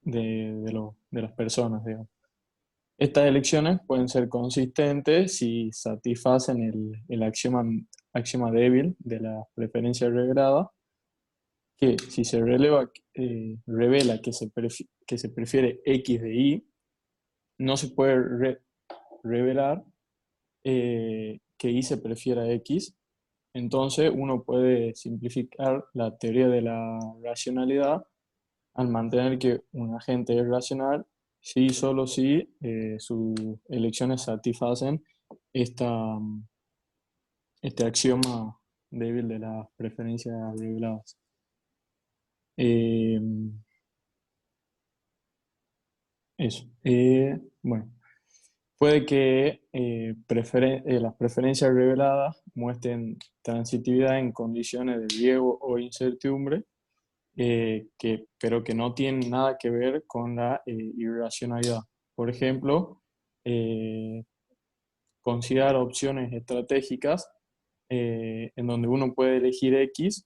de las personas, digamos. Estas elecciones pueden ser consistentes si satisfacen el axioma débil de la preferencia revelada, que si se revela que se prefiere X de Y, no se puede revelar que Y se prefiera X. Entonces uno puede simplificar la teoría de la racionalidad al mantener que un agente es racional si solo si sus elecciones satisfacen este axioma débil de las preferencias reveladas. Eso. Bueno, puede que las preferencias reveladas muestren transitividad en condiciones de riesgo o incertidumbre, pero que no tienen nada que ver con la irracionalidad. Por ejemplo, considerar opciones estratégicas en donde uno puede elegir X,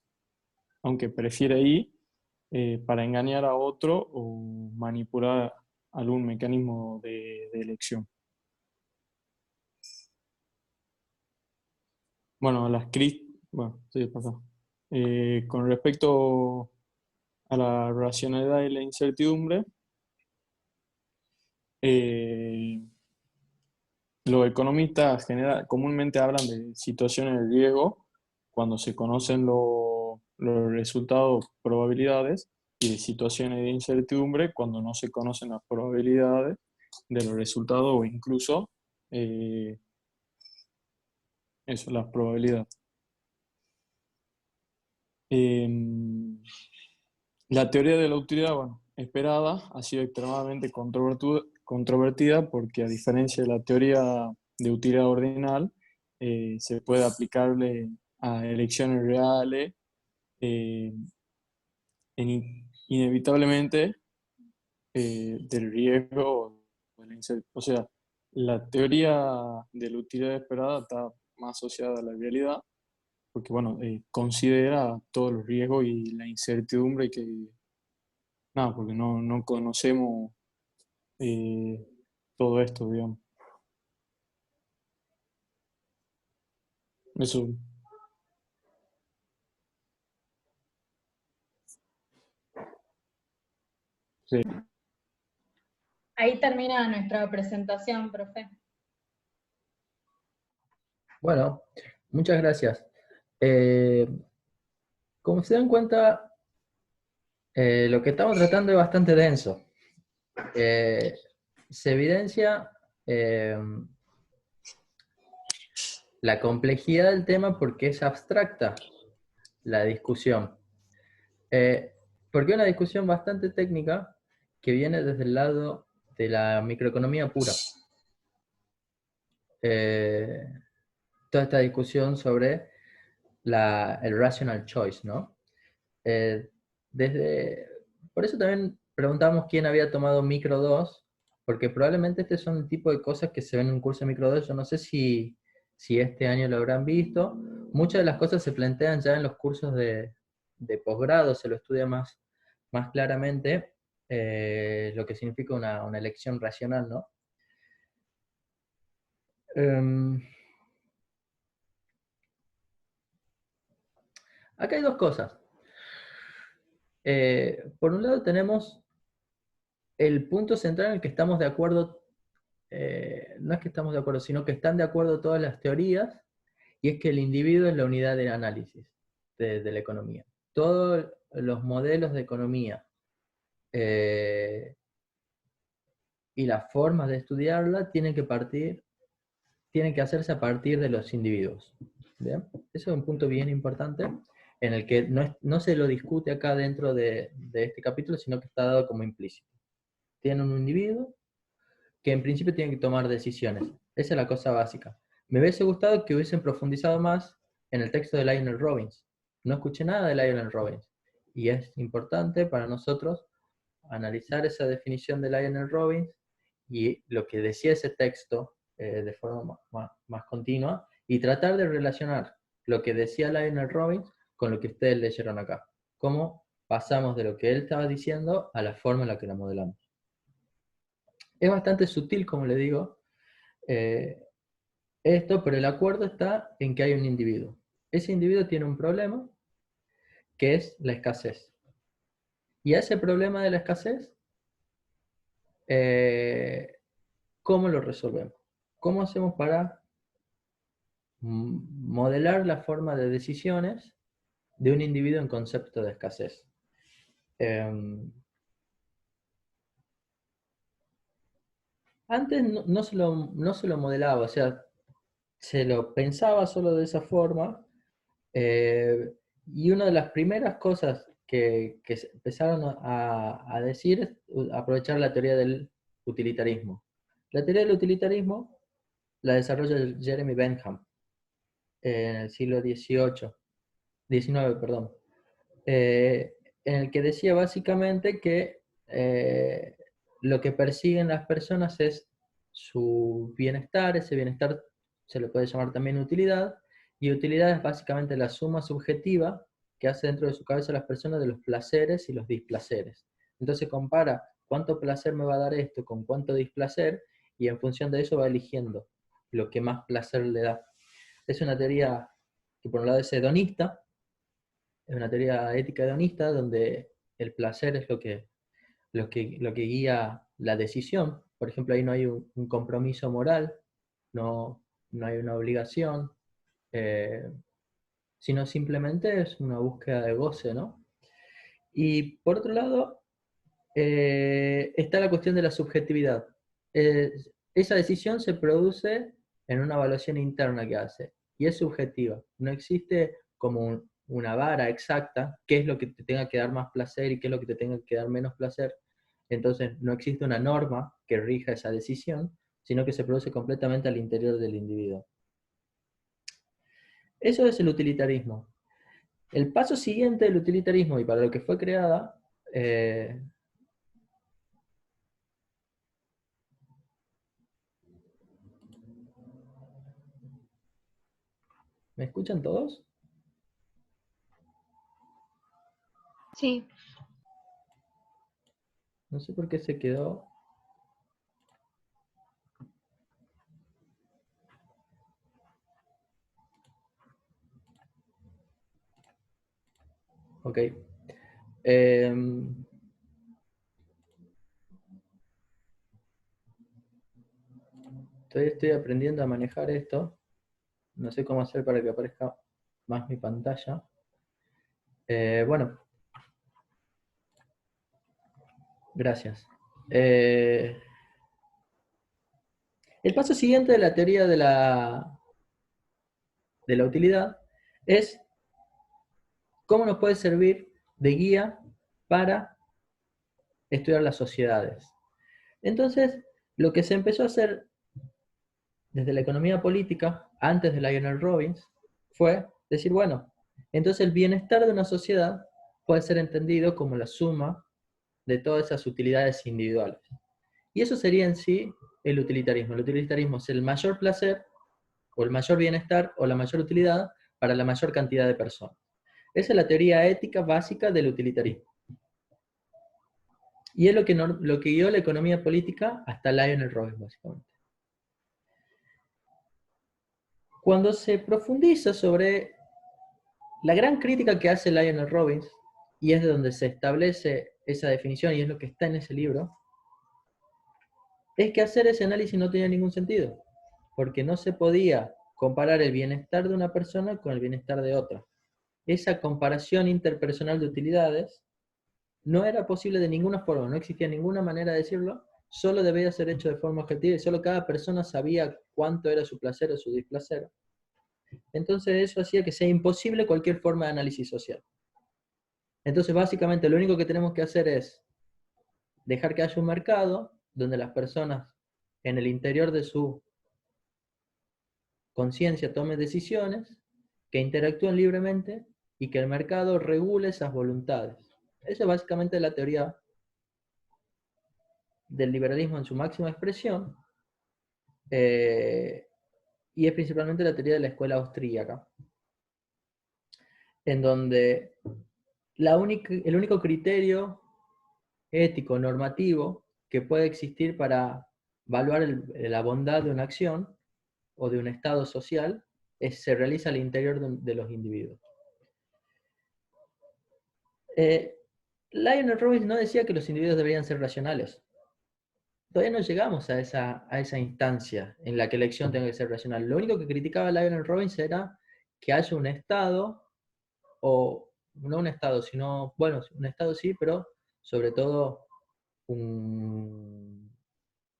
aunque prefiere Y, para engañar a otro o manipular algún mecanismo de elección. Bueno, sí, pasa. Con respecto a la racionalidad y la incertidumbre, Los economistas comúnmente hablan de situaciones de riesgo cuando se conocen los resultados, probabilidades, y de situaciones de incertidumbre cuando no se conocen las probabilidades de los resultados o incluso las probabilidades. La teoría de la utilidad, bueno, esperada, ha sido extremadamente controvertida porque, a diferencia de la teoría de utilidad ordinal, se puede aplicarle a elecciones reales inevitablemente del riesgo, o sea, la teoría de la utilidad esperada está más asociada a la realidad, porque bueno, considera todos los riesgos y la incertidumbre nada, porque no conocemos todo esto, digamos. Eso. Sí. Ahí termina nuestra presentación, profe. Bueno, muchas gracias. Como se dan cuenta, lo que estamos tratando es bastante denso. Se evidencia la complejidad del tema porque es abstracta la discusión. Porque es una discusión bastante técnica que viene desde el lado de la microeconomía pura. Toda esta discusión sobre el rational choice, ¿no? Por eso también preguntamos quién había tomado micro 2, porque probablemente este son el tipo de cosas que se ven en un curso de micro 2. Yo no sé si este año lo habrán visto. Muchas de las cosas se plantean ya en los cursos de posgrado, se lo estudia más claramente lo que significa una elección racional, ¿no? Acá hay dos cosas. Por un lado tenemos el punto central en el que estamos de acuerdo, no es que estamos de acuerdo, sino que están de acuerdo todas las teorías, y es que el individuo es la unidad de análisis de la economía. Todos los modelos de economía y las formas de estudiarla tienen que hacerse a partir de los individuos. ¿Bien? Eso es un punto bien importante, en el que no se lo discute acá dentro de este capítulo, sino que está dado como implícito. Tienen un individuo que en principio tiene que tomar decisiones. Esa es la cosa básica. Me hubiese gustado que hubiesen profundizado más en el texto de Lionel Robbins. No escuché nada de Lionel Robbins. Y es importante para nosotros analizar esa definición de Lionel Robbins y lo que decía ese texto de forma más continua, y tratar de relacionar lo que decía Lionel Robbins con lo que ustedes leyeron acá. Cómo pasamos de lo que él estaba diciendo a la forma en la que la modelamos. Es bastante sutil, como le digo, esto, pero el acuerdo está en que hay un individuo. Ese individuo tiene un problema, que es la escasez. Y a ese problema de la escasez, ¿cómo lo resolvemos? ¿Cómo hacemos para modelar la forma de decisiones de un individuo en concepto de escasez? Antes no se lo modelaba, o sea, se lo pensaba solo de esa forma, y una de las primeras cosas que se empezaron a decir es aprovechar la teoría del utilitarismo. La teoría del utilitarismo la desarrolla Jeremy Bentham en el siglo XIX, perdón, en el que decía básicamente que lo que persiguen las personas es su bienestar. Ese bienestar se le puede llamar también utilidad, y utilidad es básicamente la suma subjetiva que hace dentro de su cabeza las personas de los placeres y los displaceres. Entonces compara cuánto placer me va a dar esto con cuánto displacer, y en función de eso va eligiendo lo que más placer le da. Es una teoría que por un lado es hedonista, es una teoría ética hedonista, donde el placer es lo que guía la decisión por ejemplo, ahí no hay un compromiso moral, no hay una obligación, sino simplemente es una búsqueda de goce, ¿no? Y por otro lado, está la cuestión de la subjetividad. Esa decisión se produce en una evaluación interna que hace, y es subjetiva. No existe como una vara exacta, qué es lo que te tenga que dar más placer y qué es lo que te tenga que dar menos placer. Entonces no existe una norma que rija esa decisión, sino que se produce completamente al interior del individuo. Eso es el utilitarismo. El paso siguiente del utilitarismo, y para lo que fue creada, ¿me escuchan todos? Sí. No sé por qué se quedó. Ok. Estoy aprendiendo a manejar esto. No sé cómo hacer para que aparezca más mi pantalla. Bueno. Gracias. El paso siguiente de la teoría de la utilidad es cómo nos puede servir de guía para estudiar las sociedades. Entonces, lo que se empezó a hacer desde la economía política, antes de Lionel Robbins, fue decir, bueno, entonces el bienestar de una sociedad puede ser entendido como la suma de todas esas utilidades individuales. Y eso sería en sí el utilitarismo. El utilitarismo es el mayor placer, o el mayor bienestar, o la mayor utilidad para la mayor cantidad de personas. Esa es la teoría ética básica del utilitarismo. Y es lo que guió la economía política hasta Lionel Robbins, básicamente. Cuando se profundiza sobre la gran crítica que hace Lionel Robbins, y es de donde se establece esa definición, y es lo que está en ese libro, es que hacer ese análisis no tenía ningún sentido, porque no se podía comparar el bienestar de una persona con el bienestar de otra. Esa comparación interpersonal de utilidades no era posible de ninguna forma, no existía ninguna manera de decirlo, solo debía ser hecho de forma objetiva y solo cada persona sabía cuánto era su placer o su displacer. Entonces eso hacía que sea imposible cualquier forma de análisis social. Entonces básicamente lo único que tenemos que hacer es dejar que haya un mercado donde las personas en el interior de su conciencia tomen decisiones, que interactúen libremente y que el mercado regule esas voluntades. Esa es básicamente la teoría del liberalismo en su máxima expresión, y es principalmente la teoría de la escuela austríaca, en donde el único criterio ético, normativo, que puede existir para evaluar la bondad de una acción o de un estado social, se realiza al interior de los individuos. Lionel Robbins no decía que los individuos deberían ser racionales. Todavía no llegamos a esa instancia en la que la elección tenga que ser racional. Lo único que criticaba Lionel Robbins era que haya un Estado, o no un Estado, sino, bueno, un Estado sí, pero sobre todo un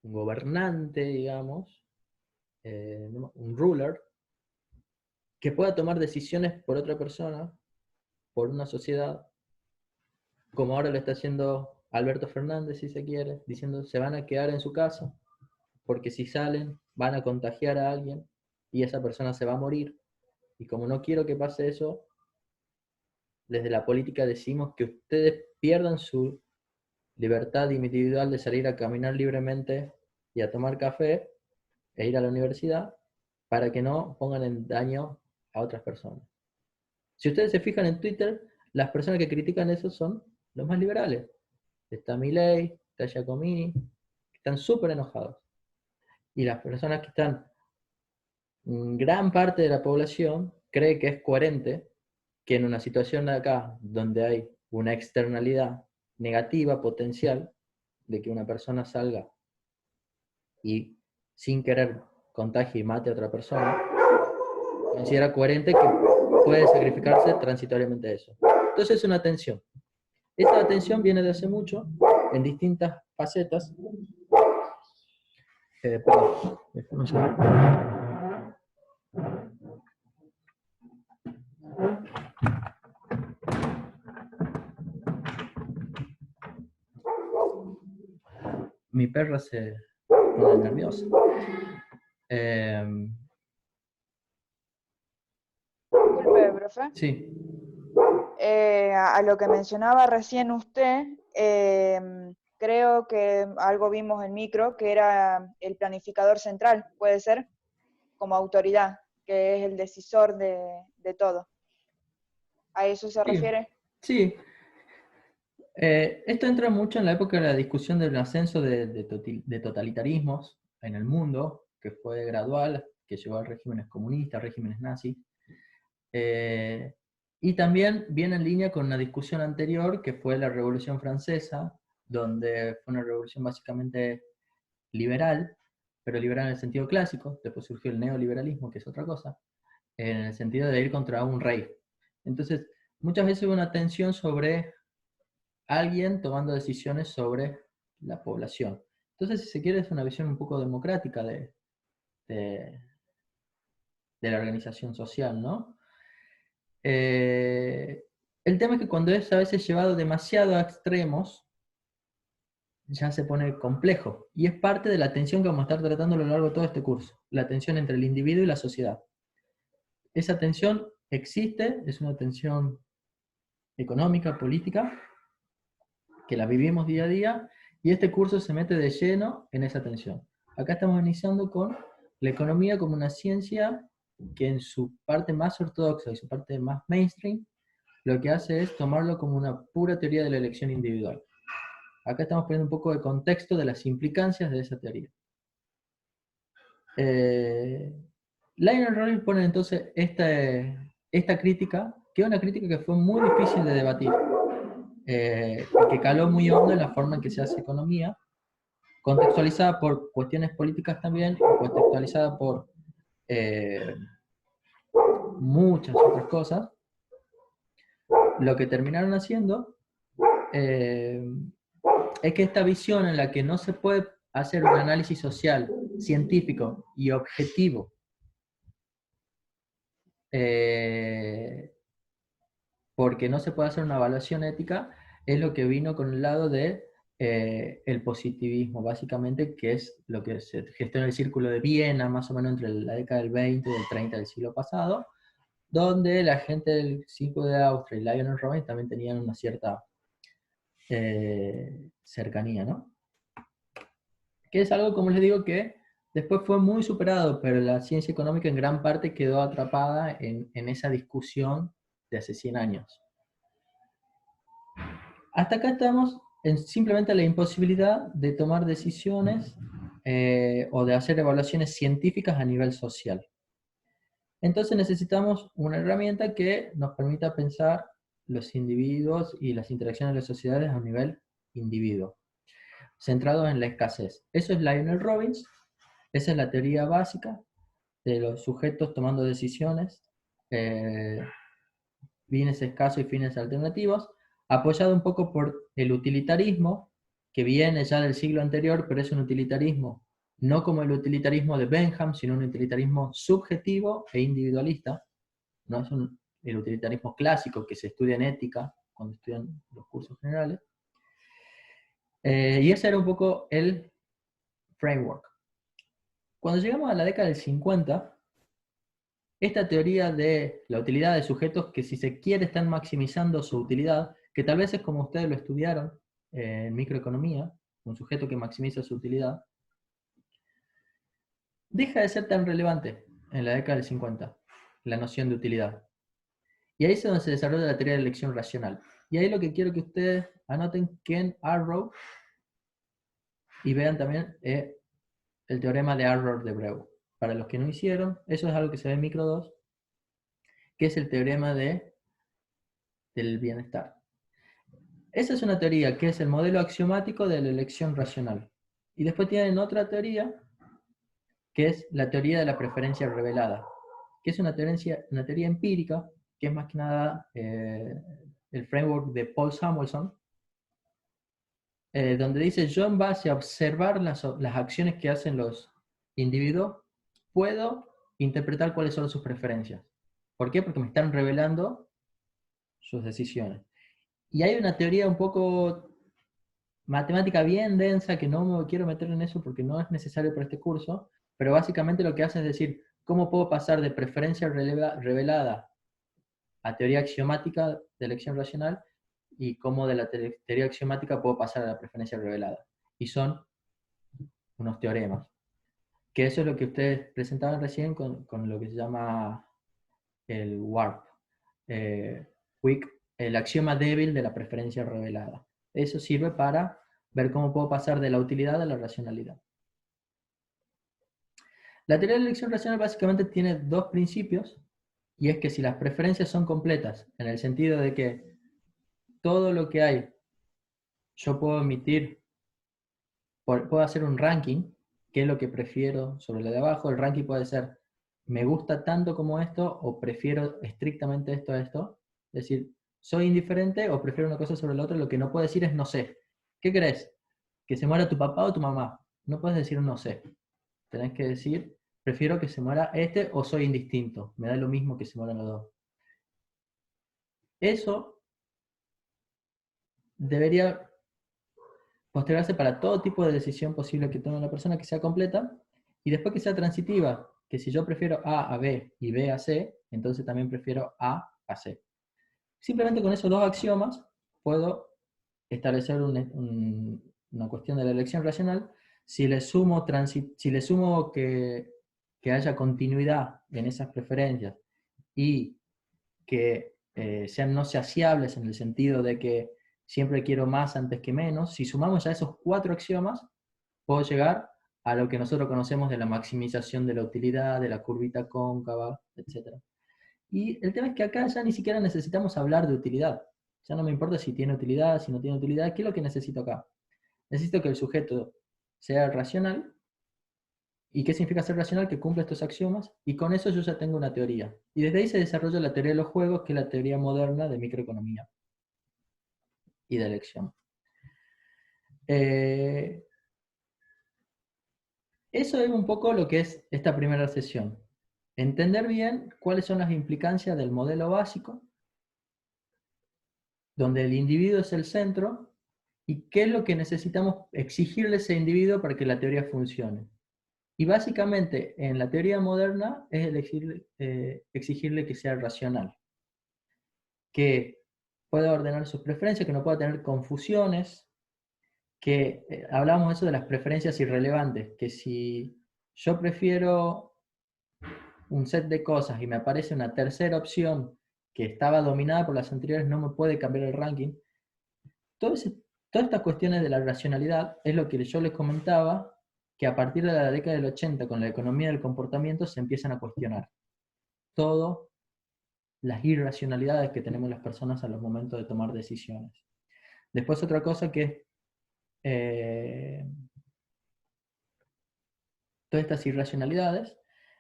gobernante, digamos, un ruler, que pueda tomar decisiones por otra persona, por una sociedad, como ahora lo está haciendo Alberto Fernández, si se quiere, diciendo se van a quedar en su casa, porque si salen van a contagiar a alguien y esa persona se va a morir. Y como no quiero que pase eso, desde la política decimos que ustedes pierdan su libertad individual de salir a caminar libremente y a tomar café e ir a la universidad para que no pongan en daño a otras personas. Si ustedes se fijan en Twitter, las personas que critican eso son los más liberales. Está Milei, está Giacomini, que están súper enojados. Y las personas que están, gran parte de la población cree que es coherente que en una situación de acá, donde hay una externalidad negativa potencial de que una persona salga y sin querer contagie y mate a otra persona, considera coherente que puede sacrificarse transitoriamente eso. Entonces es una tensión. Esta tensión viene de hace mucho, en distintas facetas. Perdón, déjame un segundo. Mi perra se pone nerviosa. Disculpe, profe. Sí. A lo que mencionaba recién usted, creo que algo vimos en micro, que era el planificador central, puede ser, como autoridad, que es el decisor de todo. ¿A eso se refiere? Sí. Esto entra mucho en la época de la discusión del ascenso de totalitarismos en el mundo, que fue gradual, que llevó a regímenes comunistas, regímenes nazis. Y también viene en línea con una discusión anterior, que fue la Revolución Francesa, donde fue una revolución básicamente liberal, pero liberal en el sentido clásico. Después surgió el neoliberalismo, que es otra cosa, en el sentido de ir contra un rey. Entonces, muchas veces hubo una tensión sobre alguien tomando decisiones sobre la población. Entonces, si se quiere, es una visión un poco democrática de la organización social, ¿no? El tema es que cuando es a veces llevado demasiado a extremos, ya se pone complejo. Y es parte de la tensión que vamos a estar tratando a lo largo de todo este curso. La tensión entre el individuo y la sociedad. Esa tensión existe, es una tensión económica, política, que la vivimos día a día, y este curso se mete de lleno en esa tensión. Acá estamos iniciando con la economía como una ciencia que en su parte más ortodoxa y su parte más mainstream, lo que hace es tomarlo como una pura teoría de la elección individual. Acá estamos poniendo un poco de contexto de las implicancias de esa teoría. Lionel Robbins pone entonces esta crítica, que es una crítica que fue muy difícil de debatir, que caló muy hondo en la forma en que se hace economía, contextualizada por cuestiones políticas también, contextualizada por muchas otras cosas. Lo que terminaron haciendo es que esta visión en la que no se puede hacer un análisis social, científico y objetivo, porque no se puede hacer una evaluación ética, es lo que vino con el lado de el positivismo, básicamente, que es lo que se gestó en el Círculo de Viena, más o menos entre la década del 20 y del 30 del siglo pasado, donde la gente del Círculo de Austria y Lionel Robbins también tenían una cierta cercanía, ¿no? Que es algo, como les digo, que después fue muy superado, pero la ciencia económica en gran parte quedó atrapada en esa discusión de hace 100 años. Hasta acá estamos en simplemente la imposibilidad de tomar decisiones o de hacer evaluaciones científicas a nivel social. Entonces necesitamos una herramienta que nos permita pensar los individuos y las interacciones de las sociedades a nivel individuo, centrados en la escasez. Eso es Lionel Robbins, esa es la teoría básica de los sujetos tomando decisiones, fines escasos y fines alternativos, apoyado un poco por el utilitarismo, que viene ya del siglo anterior, pero es un utilitarismo no como el utilitarismo de Bentham, sino un utilitarismo subjetivo e individualista. No es el utilitarismo clásico que se estudia en ética, cuando estudian los cursos generales. Y ese era un poco el framework. Cuando llegamos a la década del 50, esta teoría de la utilidad de sujetos que, si se quiere, están maximizando su utilidad, que tal vez es como ustedes lo estudiaron en microeconomía, un sujeto que maximiza su utilidad, deja de ser tan relevante en la década del 50, la noción de utilidad. Y ahí es donde se desarrolla la teoría de la elección racional. Y ahí lo que quiero que ustedes anoten Ken Arrow y vean también el teorema de Arrow de Breu. Para los que no hicieron, eso es algo que se ve en micro 2, que es el teorema del bienestar. Esa es una teoría que es el modelo axiomático de la elección racional. Y después tienen otra teoría que es la teoría de la preferencia revelada, que es una teoría empírica, que es más que nada el framework de Paul Samuelson, donde dice, yo en base a observar las acciones que hacen los individuos, puedo interpretar cuáles son sus preferencias. ¿Por qué? Porque me están revelando sus decisiones. Y hay una teoría un poco matemática bien densa, que no me quiero meter en eso porque no es necesario para este curso, pero básicamente lo que hace es decir, ¿cómo puedo pasar de preferencia revelada a teoría axiomática de elección racional, y cómo de la teoría axiomática puedo pasar a la preferencia revelada? Y son unos teoremas. Que eso es lo que ustedes presentaban recién con lo que se llama el WARP. El axioma débil de la preferencia revelada. Eso sirve para ver cómo puedo pasar de la utilidad a la racionalidad. La teoría de la elección racional básicamente tiene dos principios, y es que si las preferencias son completas, en el sentido de que todo lo que hay, yo puedo emitir, puedo hacer un ranking, qué es lo que prefiero sobre lo de abajo. El ranking puede ser, me gusta tanto como esto, o prefiero estrictamente esto a esto. Es decir, soy indiferente o prefiero una cosa sobre la otra. Lo que no puedo decir es no sé. ¿Qué crees? ¿Que se muera tu papá o tu mamá? No puedes decir no sé. Tenés que decir, prefiero que se muera este o soy indistinto. Me da lo mismo que se mueran los dos. Eso debería postergarse para todo tipo de decisión posible que tome una persona, que sea completa, y después que sea transitiva, que si yo prefiero A a B y B a C, entonces también prefiero A a C. Simplemente con esos dos axiomas puedo establecer una cuestión de la elección racional. Si le sumo que haya continuidad en esas preferencias y que sean no saciables, en el sentido de que siempre quiero más antes que menos, si sumamos ya esos 4 axiomas, puedo llegar a lo que nosotros conocemos de la maximización de la utilidad, de la curvita cóncava, etc. Y el tema es que acá ya ni siquiera necesitamos hablar de utilidad. Ya no me importa si tiene utilidad, si no tiene utilidad. ¿Qué es lo que necesito acá? Necesito que el sujeto sea racional. ¿Y qué significa ser racional? Que cumple estos axiomas, y con eso yo ya tengo una teoría. Y desde ahí se desarrolla la teoría de los juegos, que es la teoría moderna de microeconomía y de elección. Eso es un poco lo que es esta primera sesión. Entender bien cuáles son las implicancias del modelo básico, donde el individuo es el centro, y qué es lo que necesitamos exigirle a ese individuo para que la teoría funcione. Y básicamente, en la teoría moderna, es exigirle que sea racional, que pueda ordenar sus preferencias, que no pueda tener confusiones, que hablamos eso de las preferencias irrelevantes, que si yo prefiero un set de cosas y me aparece una tercera opción que estaba dominada por las anteriores, no me puede cambiar el ranking. Todas estas cuestiones de la racionalidad es lo que yo les comentaba, que a partir de la década del 80, con la economía del comportamiento, se empiezan a cuestionar todas las irracionalidades que tenemos las personas a los momentos de tomar decisiones. Después otra cosa que es todas estas irracionalidades,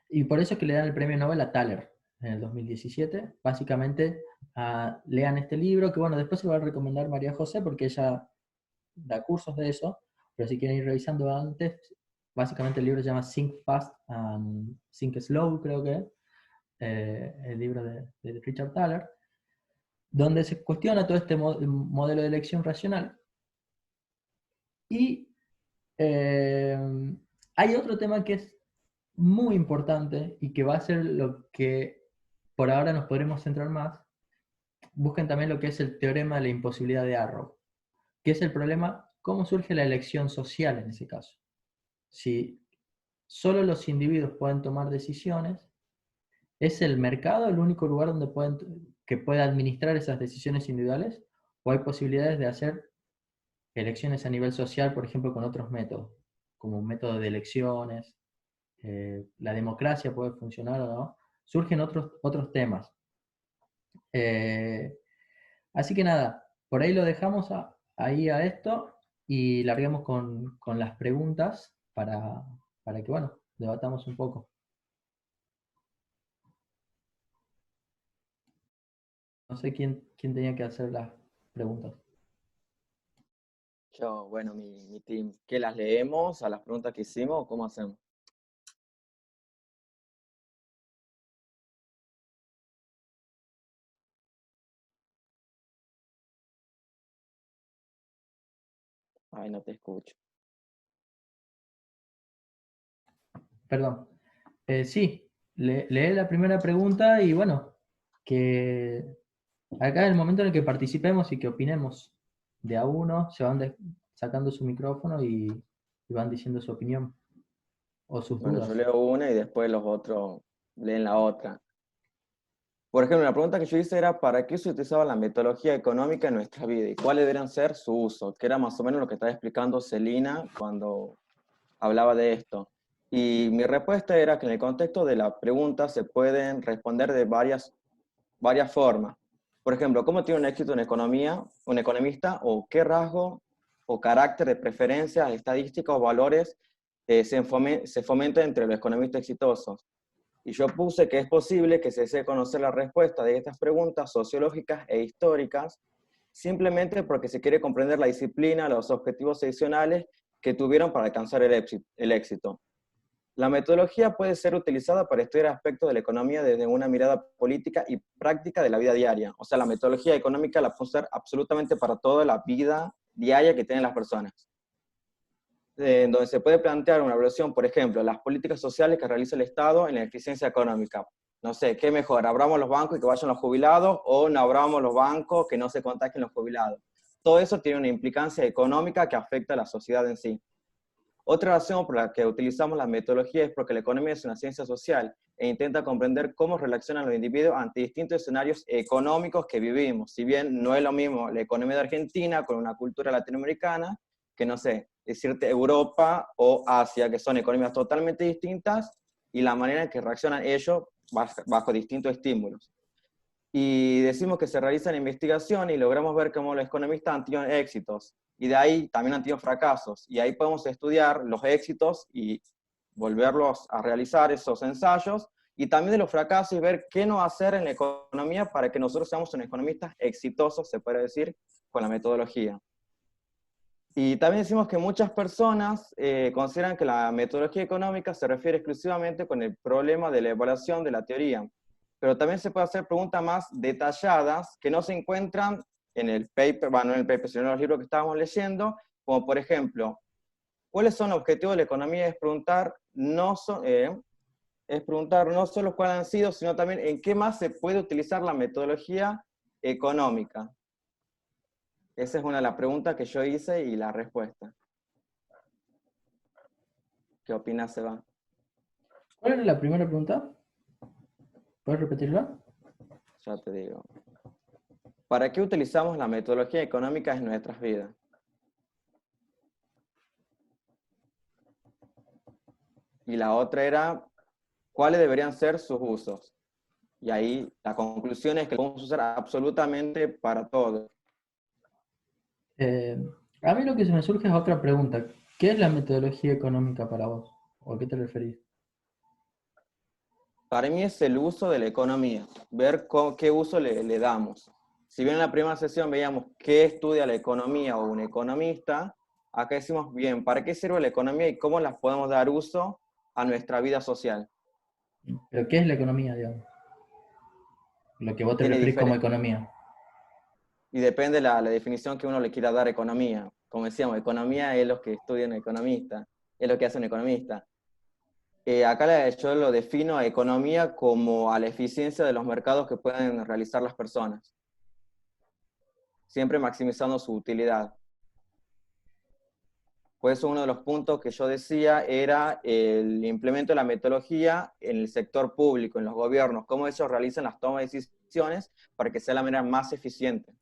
y por eso es que le dan el premio Nobel a Thaler en el 2017. Básicamente, lean este libro, que bueno, después se lo va a recomendar María José, porque ella da cursos de eso, pero si quieren ir revisando antes, básicamente el libro se llama Think Fast and Think Slow, creo que el libro de Richard Thaler, donde se cuestiona todo este modelo de elección racional. Y hay otro tema que es muy importante y que va a ser lo que por ahora nos podremos centrar más. Busquen también lo que es el teorema de la imposibilidad de Arrow, que es el problema, cómo surge la elección social en ese caso. Si solo los individuos pueden tomar decisiones, ¿es el mercado el único lugar donde que pueda administrar esas decisiones individuales? ¿O hay posibilidades de hacer elecciones a nivel social, por ejemplo, con otros métodos, como un método de elecciones? La democracia puede funcionar o no. Surgen otros temas. Así que nada, por ahí lo dejamos ahí a esto, y larguemos con las preguntas para que, bueno, debatamos un poco. No sé quién tenía que hacer las preguntas. Yo, bueno, mi team. ¿Qué las leemos a las preguntas que hicimos o cómo hacemos? Ay, no te escucho. Perdón. Sí, lee la primera pregunta y bueno, que acá es el momento en el que participemos y que opinemos de a uno, se van sacando su micrófono y van diciendo su opinión o sus Bueno, dudas. yo leo una y después los otros leen la otra. Por ejemplo, la pregunta que yo hice era ¿para qué se utilizaba la metodología económica en nuestra vida y cuáles deberían ser su uso? Que era más o menos lo que estaba explicando Celina cuando hablaba de esto. Y mi respuesta era que en el contexto de la pregunta se pueden responder de varias formas. Por ejemplo, ¿cómo tiene un éxito en economía un economista o qué rasgo o carácter de preferencias, estadísticas o valores se fomenta entre los economistas exitosos? Y yo puse que es posible que se desee conocer la respuesta de estas preguntas sociológicas e históricas simplemente porque se quiere comprender la disciplina, los objetivos adicionales que tuvieron para alcanzar el éxito. La metodología puede ser utilizada para estudiar aspectos de la economía desde una mirada política y práctica de la vida diaria. O sea, la metodología económica la puede usar absolutamente para toda la vida diaria que tienen las personas. En donde se puede plantear una evaluación, por ejemplo, las políticas sociales que realiza el Estado en la eficiencia económica. No sé, ¿qué mejor? ¿Abramos los bancos y que vayan los jubilados o no abramos los bancos que no se contagien los jubilados? Todo eso tiene una implicancia económica que afecta a la sociedad en sí. Otra razón por la que utilizamos la metodología es porque la economía es una ciencia social e intenta comprender cómo relacionan los individuos ante distintos escenarios económicos que vivimos. Si bien no es lo mismo la economía de Argentina con una cultura latinoamericana, que no sé, decirte Europa o Asia, que son economías totalmente distintas, y la manera en que reaccionan ellos bajo distintos estímulos. Y decimos que se realizan investigaciones y logramos ver cómo los economistas han tenido éxitos, y de ahí también han tenido fracasos, y ahí podemos estudiar los éxitos y volverlos a realizar esos ensayos, y también de los fracasos y ver qué no hacer en la economía para que nosotros seamos unos economistas exitosos, se puede decir, con la metodología. Y también decimos que muchas personas consideran que la metodología económica se refiere exclusivamente con el problema de la evaluación de la teoría, pero también se puede hacer preguntas más detalladas que no se encuentran en el paper, bueno, no en el paper, sino en los libros que estábamos leyendo, como por ejemplo, ¿cuáles son los objetivos de la economía? Es preguntar no solo cuáles han sido, sino también en qué más se puede utilizar la metodología económica. Esa es una de las preguntas que yo hice y la respuesta. ¿Qué opinas, Seba? ¿Cuál era la primera pregunta? ¿Puedes repetirla? Ya te digo. ¿Para qué utilizamos la metodología económica en nuestras vidas? Y la otra era, ¿cuáles deberían ser sus usos? Y ahí la conclusión es que lo podemos usar absolutamente para todo. A mí lo que se me surge es otra pregunta. ¿Qué es la metodología económica para vos? ¿O a qué te referís? Para mí es el uso de la economía, ver qué uso le damos. Si bien en la primera sesión veíamos qué estudia la economía o un economista, acá decimos, bien, ¿para qué sirve la economía y cómo las podemos dar uso a nuestra vida social? ¿Pero qué es la economía, digamos? Lo que vos te referís como economía. Y depende la definición que uno le quiera dar a economía. Como decíamos, economía es lo que estudia un economista, es lo que hace un economista. Acá yo lo defino a economía como a la eficiencia de los mercados que pueden realizar las personas, siempre maximizando su utilidad. Por eso uno de los puntos que yo decía era el implemento de la metodología en el sector público, en los gobiernos, cómo ellos realizan las tomas de decisiones para que sea la manera más eficiente.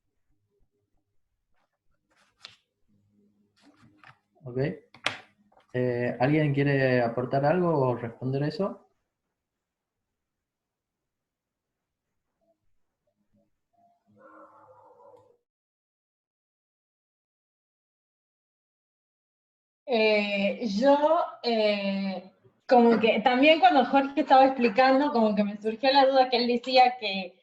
Ok. ¿Alguien quiere aportar algo o responder a eso? Yo como que también cuando Jorge estaba explicando, como que me surgió la duda que él decía que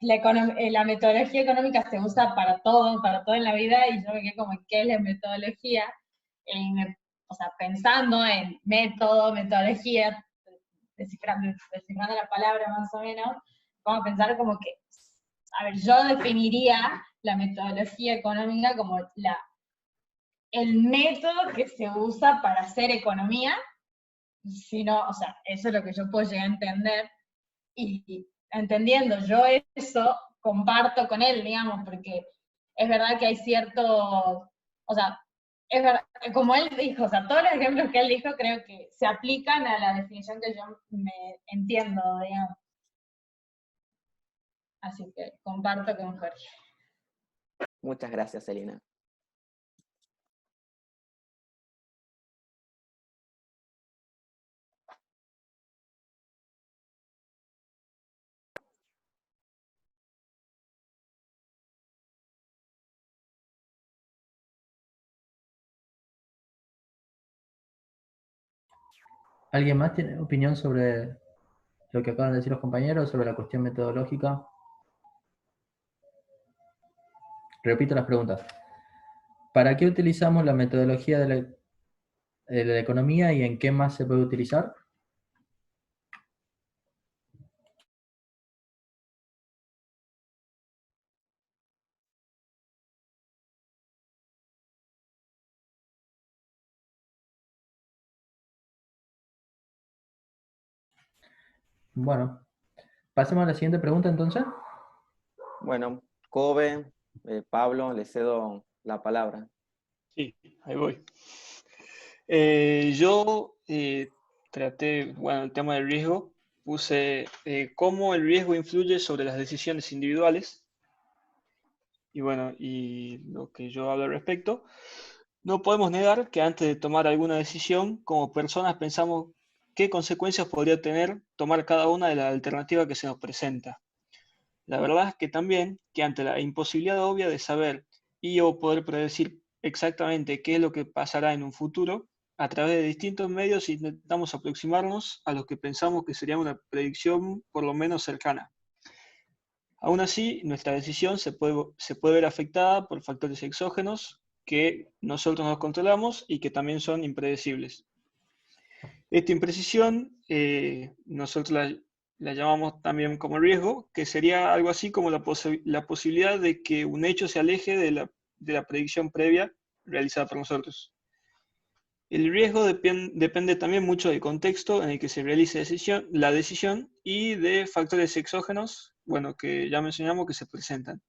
la metodología económica se usa para todo en la vida, y yo me quedé como, ¿qué es la metodología? O sea, pensando en método, metodología, descifrando la palabra más o menos, vamos a pensar como que, a ver, yo definiría la metodología económica como el método que se usa para hacer economía, si no, o sea, eso es lo que yo puedo llegar a entender, y entendiendo yo eso, comparto con él, digamos, porque es verdad que hay cierto, o sea, es verdad, como él dijo, o sea, todos los ejemplos que él dijo creo que se aplican a la definición que yo me entiendo, digamos. Así que comparto con Jorge. Muchas gracias, Elina. ¿Alguien más tiene opinión sobre lo que acaban de decir los compañeros, sobre la cuestión metodológica? Repito las preguntas. ¿Para qué utilizamos la metodología de la economía y en qué más se puede utilizar? Bueno, pasemos a la siguiente pregunta entonces. Bueno, Kobe, Pablo, les cedo la palabra. Sí, ahí voy. Yo traté, bueno, el tema del riesgo, puse cómo el riesgo influye sobre las decisiones individuales. Y bueno, y lo que yo hablo al respecto, no podemos negar que antes de tomar alguna decisión, como personas pensamos qué consecuencias podría tener tomar cada una de las alternativas que se nos presenta. La verdad es que también, que ante la imposibilidad obvia de saber y o poder predecir exactamente qué es lo que pasará en un futuro, a través de distintos medios intentamos aproximarnos a lo que pensamos que sería una predicción por lo menos cercana. Aún así, nuestra decisión se puede ver afectada por factores exógenos que nosotros no controlamos y que también son impredecibles. Esta imprecisión nosotros la llamamos también como riesgo, que sería algo así como la posibilidad de que un hecho se aleje de la predicción previa realizada por nosotros. El riesgo depende también mucho del contexto en el que se realice la decisión y de factores exógenos, bueno, que ya mencionamos que se presentan.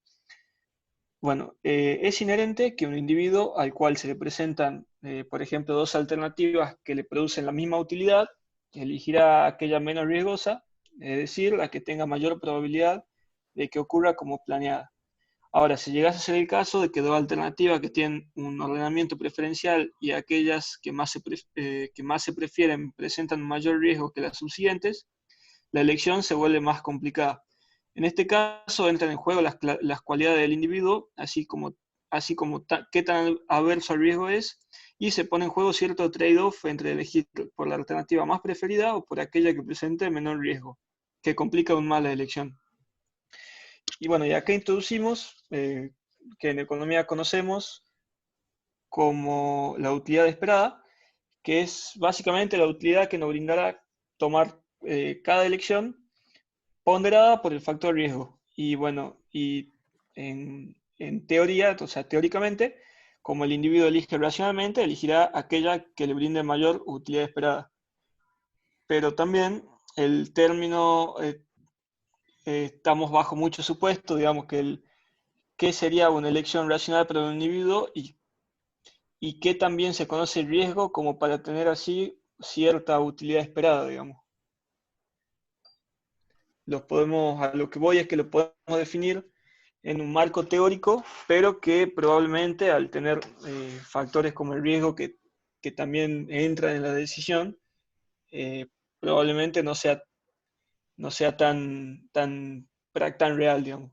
Bueno, es inherente que un individuo al cual se le presentan, por ejemplo, dos alternativas que le producen la misma utilidad, elegirá aquella menos riesgosa, es decir, la que tenga mayor probabilidad de que ocurra como planeada. Ahora, si llegase a ser el caso de que dos alternativas que tienen un ordenamiento preferencial y aquellas que más se prefieren presentan un mayor riesgo que las subsiguientes, la elección se vuelve más complicada. En este caso entran en juego las cualidades del individuo, así como qué tan averso al riesgo es, y se pone en juego cierto trade-off entre elegir por la alternativa más preferida o por aquella que presente menor riesgo, que complica aún más la elección. Y bueno, y acá introducimos, que en economía conocemos como la utilidad esperada, que es básicamente la utilidad que nos brindará tomar cada elección ponderada por el factor riesgo. Y bueno, y en teoría, o sea, teóricamente, como el individuo elige racionalmente, elegirá aquella que le brinde mayor utilidad esperada. Pero también el término, estamos bajo mucho supuesto, digamos que qué sería una elección racional para un individuo y qué también se conoce el riesgo como para tener así cierta utilidad esperada, digamos. A lo que voy es que lo podemos definir en un marco teórico, pero que probablemente al tener factores como el riesgo que también entran en la decisión, probablemente no sea tan real, digamos.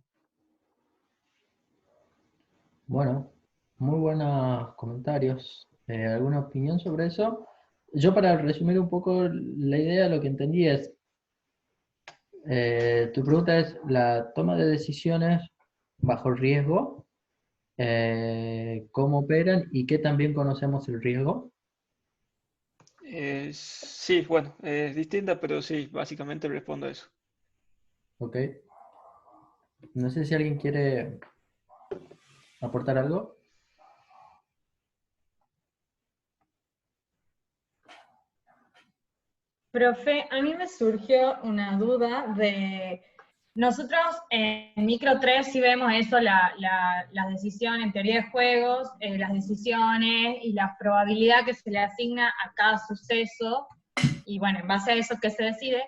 Bueno, muy buenos comentarios. ¿Alguna opinión sobre eso? yo para resumir un poco la idea, lo que entendí es, tu pregunta es la toma de decisiones bajo riesgo, cómo operan y qué también conocemos el riesgo. Sí, bueno, es distinta, pero sí, básicamente respondo a eso. Ok. No sé si alguien quiere aportar algo. Profe, a mí me surgió una duda de, nosotros en Micro 3 sí vemos eso, las decisiones en teoría de juegos, las decisiones y la probabilidad que se le asigna a cada suceso, y bueno, en base a eso que se decide,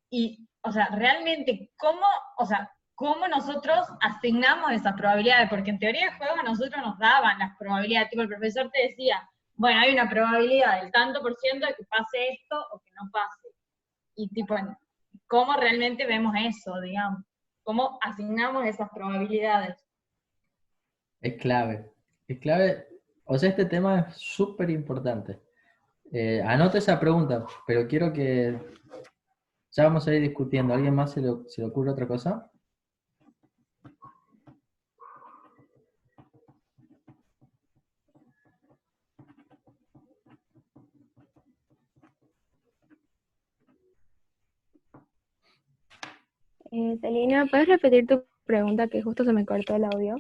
y, o sea, realmente, ¿cómo nosotros asignamos esas probabilidades? Porque en teoría de juegos a nosotros nos daban las probabilidades, tipo el profesor te decía, bueno, hay una probabilidad del tanto por ciento de que pase esto o que no pase. Y tipo, ¿cómo realmente vemos eso, digamos? ¿Cómo asignamos esas probabilidades? Es clave. Es clave. O sea, este tema es súper importante. Anoto esa pregunta, pero quiero que ya vamos a ir discutiendo. ¿Alguien más se le ocurre otra cosa? Celina, ¿puedes repetir tu pregunta que justo se me cortó el audio?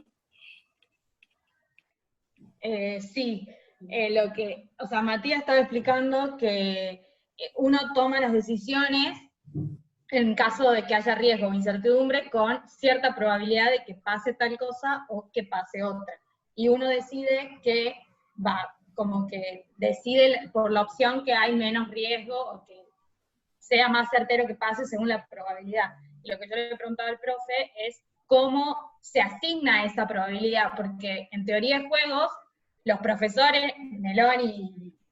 Sí, o sea, Matías estaba explicando que uno toma las decisiones en caso de que haya riesgo o incertidumbre con cierta probabilidad de que pase tal cosa o que pase otra. Y uno decide que como que decide por la opción que hay menos riesgo o que sea más certero que pase según la probabilidad. Y lo que yo le preguntaba al profe es cómo se asigna esa probabilidad, porque en teoría de juegos, los profesores, Melón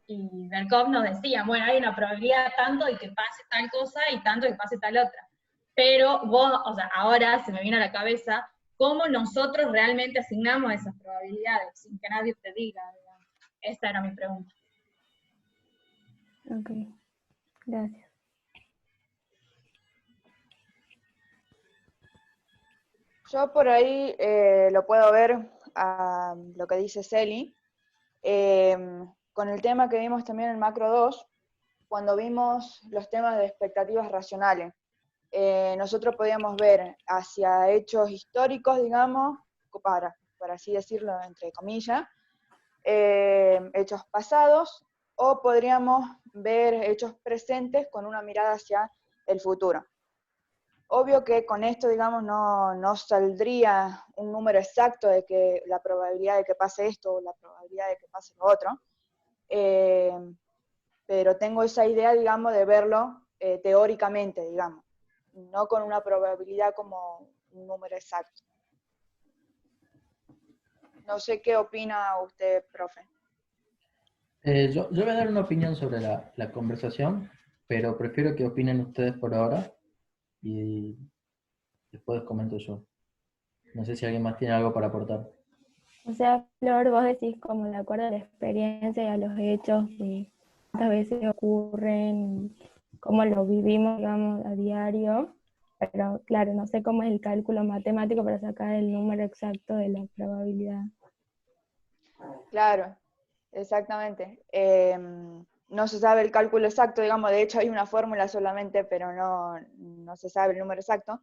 y Berkov nos decían, bueno, hay una probabilidad tanto de que pase tal cosa y tanto de que pase tal otra. Pero vos, o sea, ahora se me viene a la cabeza, ¿cómo nosotros realmente asignamos esas probabilidades sin que nadie te diga? Digamos. Esta era mi pregunta. Ok, gracias. Yo por ahí lo puedo ver a lo que dice Celi, con el tema que vimos también en Macro 2, cuando vimos los temas de expectativas racionales. Nosotros podíamos ver hacia hechos históricos, digamos, para así decirlo, entre comillas, hechos pasados, o podríamos ver hechos presentes con una mirada hacia el futuro. Obvio que con esto, digamos, no saldría un número exacto de que la probabilidad de que pase esto o la probabilidad de que pase lo otro, pero tengo esa idea, digamos, de verlo teóricamente, digamos, no con una probabilidad como un número exacto. No sé qué opina usted, profe. Yo voy a dar una opinión sobre la conversación, pero prefiero que opinen ustedes por ahora y después comento yo. No sé si alguien más tiene algo para aportar. O sea, Flor, vos decís como de acuerdo a la experiencia y a los hechos de cuántas veces ocurren, cómo lo vivimos, digamos, a diario, pero claro, no sé cómo es el cálculo matemático para sacar el número exacto de la probabilidad. Claro, exactamente. No se sabe el cálculo exacto, digamos, de hecho hay una fórmula solamente, pero no se sabe el número exacto,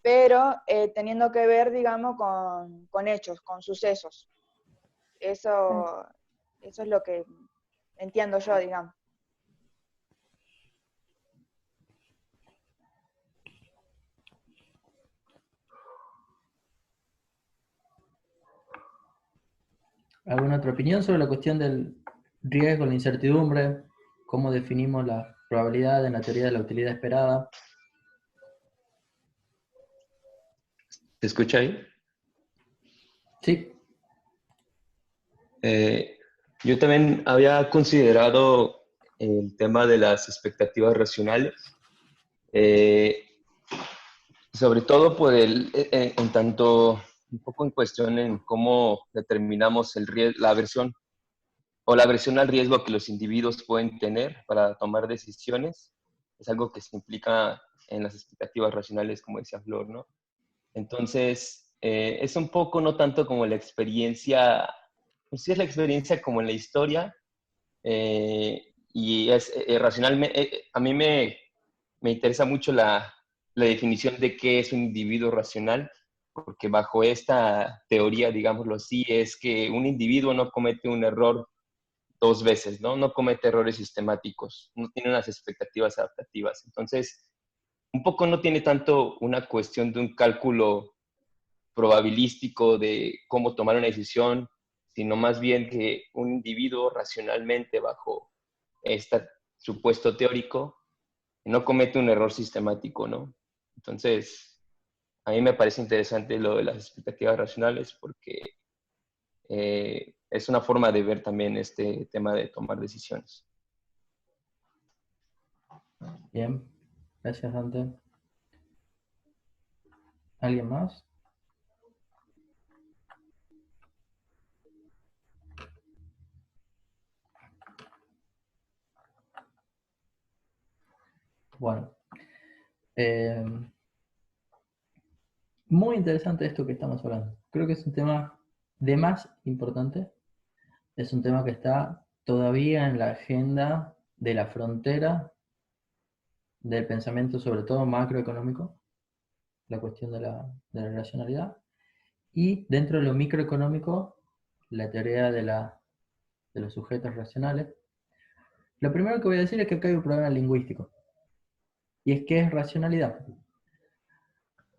pero teniendo que ver, digamos, con hechos, con sucesos. Eso es lo que entiendo yo, digamos. ¿Alguna otra opinión sobre la cuestión del riesgo, la incertidumbre? ¿Cómo definimos la probabilidad en la teoría de la utilidad esperada? ¿Se escucha ahí? Sí. Yo también había considerado el tema de las expectativas racionales, sobre todo por en tanto un poco en cuestión en cómo determinamos el riesgo, la aversión o la aversión al riesgo que los individuos pueden tener para tomar decisiones, es algo que se implica en las expectativas racionales, como decía Flor, ¿no? Entonces, es un poco, no tanto como la experiencia, pues sí es la experiencia como en la historia, y es racionalmente, a mí me interesa mucho la definición de qué es un individuo racional, porque bajo esta teoría, digámoslo así, es que un individuo no comete un error dos veces, ¿no? No comete errores sistemáticos, no tiene unas expectativas adaptativas. Entonces, un poco no tiene tanto una cuestión de un cálculo probabilístico de cómo tomar una decisión, sino más bien que un individuo racionalmente bajo este supuesto teórico no comete un error sistemático, ¿no? Entonces, a mí me parece interesante lo de las expectativas racionales porque es una forma de ver también este tema de tomar decisiones. Bien, gracias Dante. ¿Alguien más? Bueno, muy interesante esto que estamos hablando. Creo que es un tema de más importante. Es un tema que está todavía en la agenda de la frontera del pensamiento, sobre todo macroeconómico, la cuestión de la racionalidad. Y dentro de lo microeconómico, la teoría de los sujetos racionales. Lo primero que voy a decir es que acá hay un problema lingüístico. Y es que es racionalidad.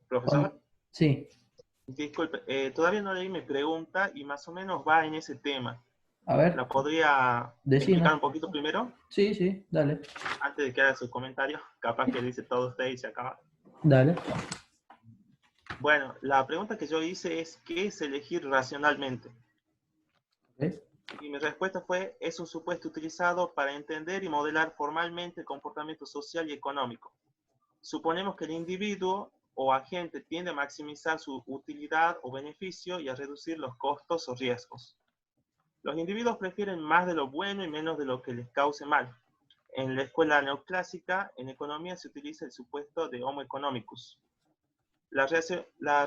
Profesor, Sí, disculpe, todavía no leí mi pregunta y más o menos va en ese tema. a ver, ¿La podría decinos. explicar un poquito primero? Sí, sí, dale. Antes de que haga sus comentarios, capaz que dice todo usted y se acaba. Dale. Bueno, la pregunta que yo hice es, ¿qué es elegir racionalmente? ¿Ves? Y mi respuesta fue, es un supuesto utilizado para entender y modelar formalmente el comportamiento social y económico. Suponemos que el individuo o agente tiende a maximizar su utilidad o beneficio y a reducir los costos o riesgos. Los individuos prefieren más de lo bueno y menos de lo que les cause mal. En la escuela neoclásica, en economía se utiliza el supuesto de homo economicus. La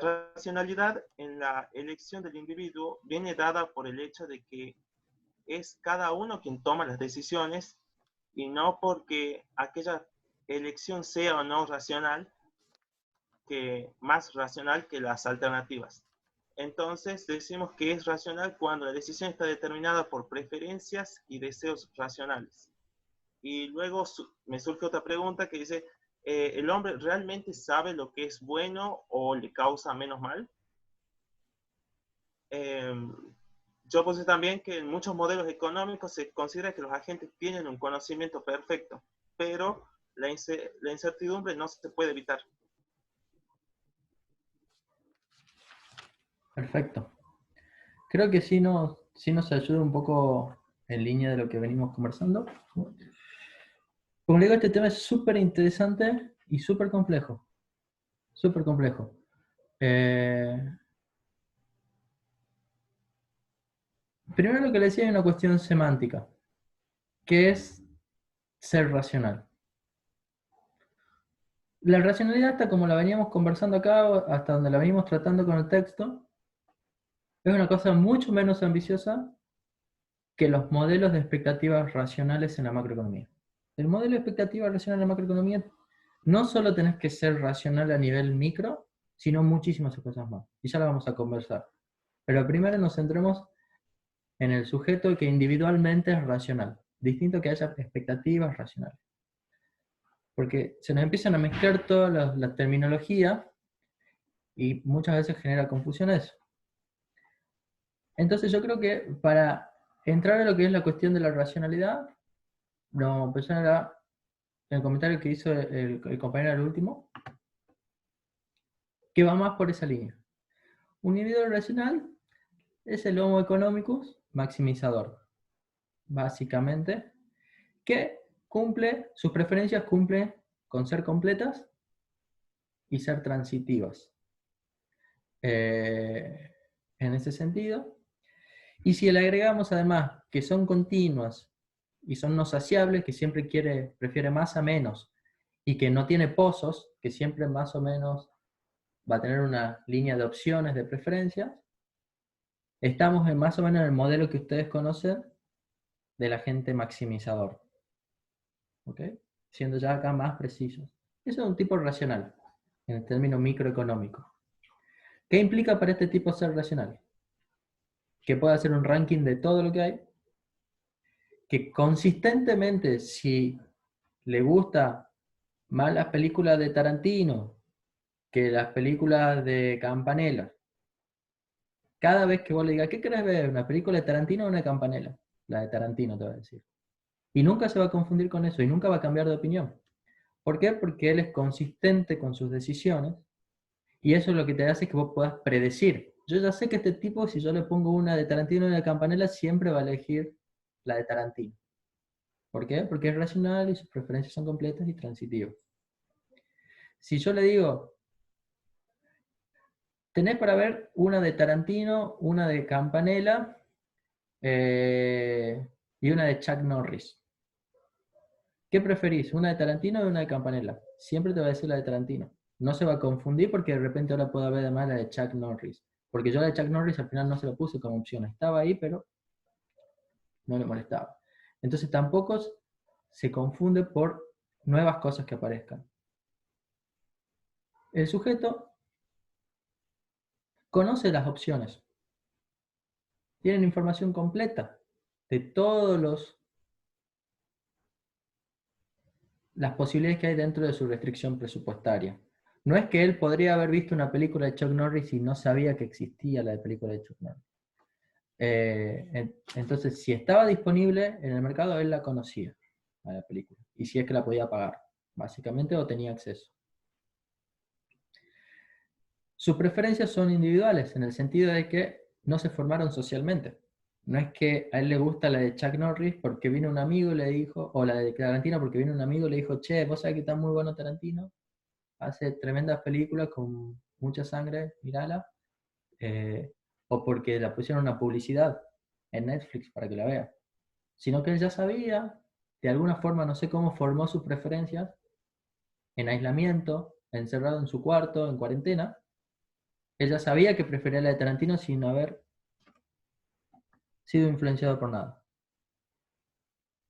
racionalidad en la elección del individuo viene dada por el hecho de que es cada uno quien toma las decisiones y no porque aquella elección sea o no racional, más racional que las alternativas. Entonces decimos que es racional cuando la decisión está determinada por preferencias y deseos racionales. Y luego me surge otra pregunta que dice, ¿el hombre realmente sabe lo que es bueno o le causa menos mal? Yo puse también que en muchos modelos económicos se considera que los agentes tienen un conocimiento perfecto, pero la incertidumbre no se puede evitar. Perfecto. Creo que sí nos ayuda un poco en línea de lo que venimos conversando. Como le digo, este tema es súper interesante y súper complejo. Súper complejo. Primero lo que le decía es una cuestión semántica, que es ser racional. La racionalidad, hasta como la veníamos conversando acá, hasta donde la venimos tratando con el texto, es una cosa mucho menos ambiciosa que los modelos de expectativas racionales en la macroeconomía. El modelo de expectativa racional en la macroeconomía no solo tenés que ser racional a nivel micro, sino muchísimas cosas más. Y ya la vamos a conversar. Pero primero nos centremos en el sujeto que individualmente es racional, distinto que haya expectativas racionales. Porque se nos empiezan a mezclar toda la terminología y muchas veces genera confusión eso. Entonces yo creo que para entrar a lo que es la cuestión de la racionalidad, vamos a empezar el comentario que hizo el compañero al último, que va más por esa línea. Un individuo racional es el homo economicus maximizador, básicamente, que sus preferencias cumplen con ser completas y ser transitivas. En ese sentido. Y si le agregamos además que son continuas y son no saciables, que siempre prefiere más a menos, y que no tiene pozos, que siempre más o menos va a tener una línea de opciones de preferencias, estamos más o menos en el modelo que ustedes conocen del agente maximizador. ¿Ok? Siendo ya acá más precisos. Eso es un tipo racional, en el término microeconómico. ¿Qué implica para este tipo ser racional? Que puede hacer un ranking de todo lo que hay, que consistentemente, si le gusta más las películas de Tarantino que las películas de Campanella, cada vez que vos le digas, ¿qué querés ver? ¿Una película de Tarantino o una de Campanella? La de Tarantino te va a decir. Y nunca se va a confundir con eso, y nunca va a cambiar de opinión. ¿Por qué? Porque él es consistente con sus decisiones, y eso es lo que te hace que vos puedas predecir. Yo ya sé que este tipo, si yo le pongo una de Tarantino y una de Campanella, siempre va a elegir la de Tarantino. ¿Por qué? Porque es racional y sus preferencias son completas y transitivas. Si yo le digo, tenés para ver una de Tarantino, una de Campanella y una de Chuck Norris. ¿Qué preferís? ¿Una de Tarantino o una de Campanella? Siempre te va a decir la de Tarantino. No se va a confundir porque de repente ahora puede haber además la de Chuck Norris. Porque yo la de Chuck Norris al final no se la puse como opción. Estaba ahí, pero no le molestaba. Entonces tampoco se confunde por nuevas cosas que aparezcan. El sujeto conoce las opciones. Tienen información completa de todas las posibilidades que hay dentro de su restricción presupuestaria. No es que él podría haber visto una película de Chuck Norris y no sabía que existía la película de Chuck Norris. Entonces, si estaba disponible en el mercado, él la conocía, a la película. Y si es que la podía pagar, básicamente, o tenía acceso. Sus preferencias son individuales, en el sentido de que no se formaron socialmente. No es que a él le gusta la de Chuck Norris porque vino un amigo y le dijo, o la de Tarantino porque vino un amigo y le dijo, che, vos sabés que está muy bueno Tarantino, hace tremendas películas con mucha sangre, mírala, o porque la pusieron una publicidad en Netflix para que la vea. Sino que él ya sabía, de alguna forma, no sé cómo formó sus preferencias, en aislamiento, encerrado en su cuarto, en cuarentena. Ella sabía que prefería la de Tarantino sin haber sido influenciado por nada.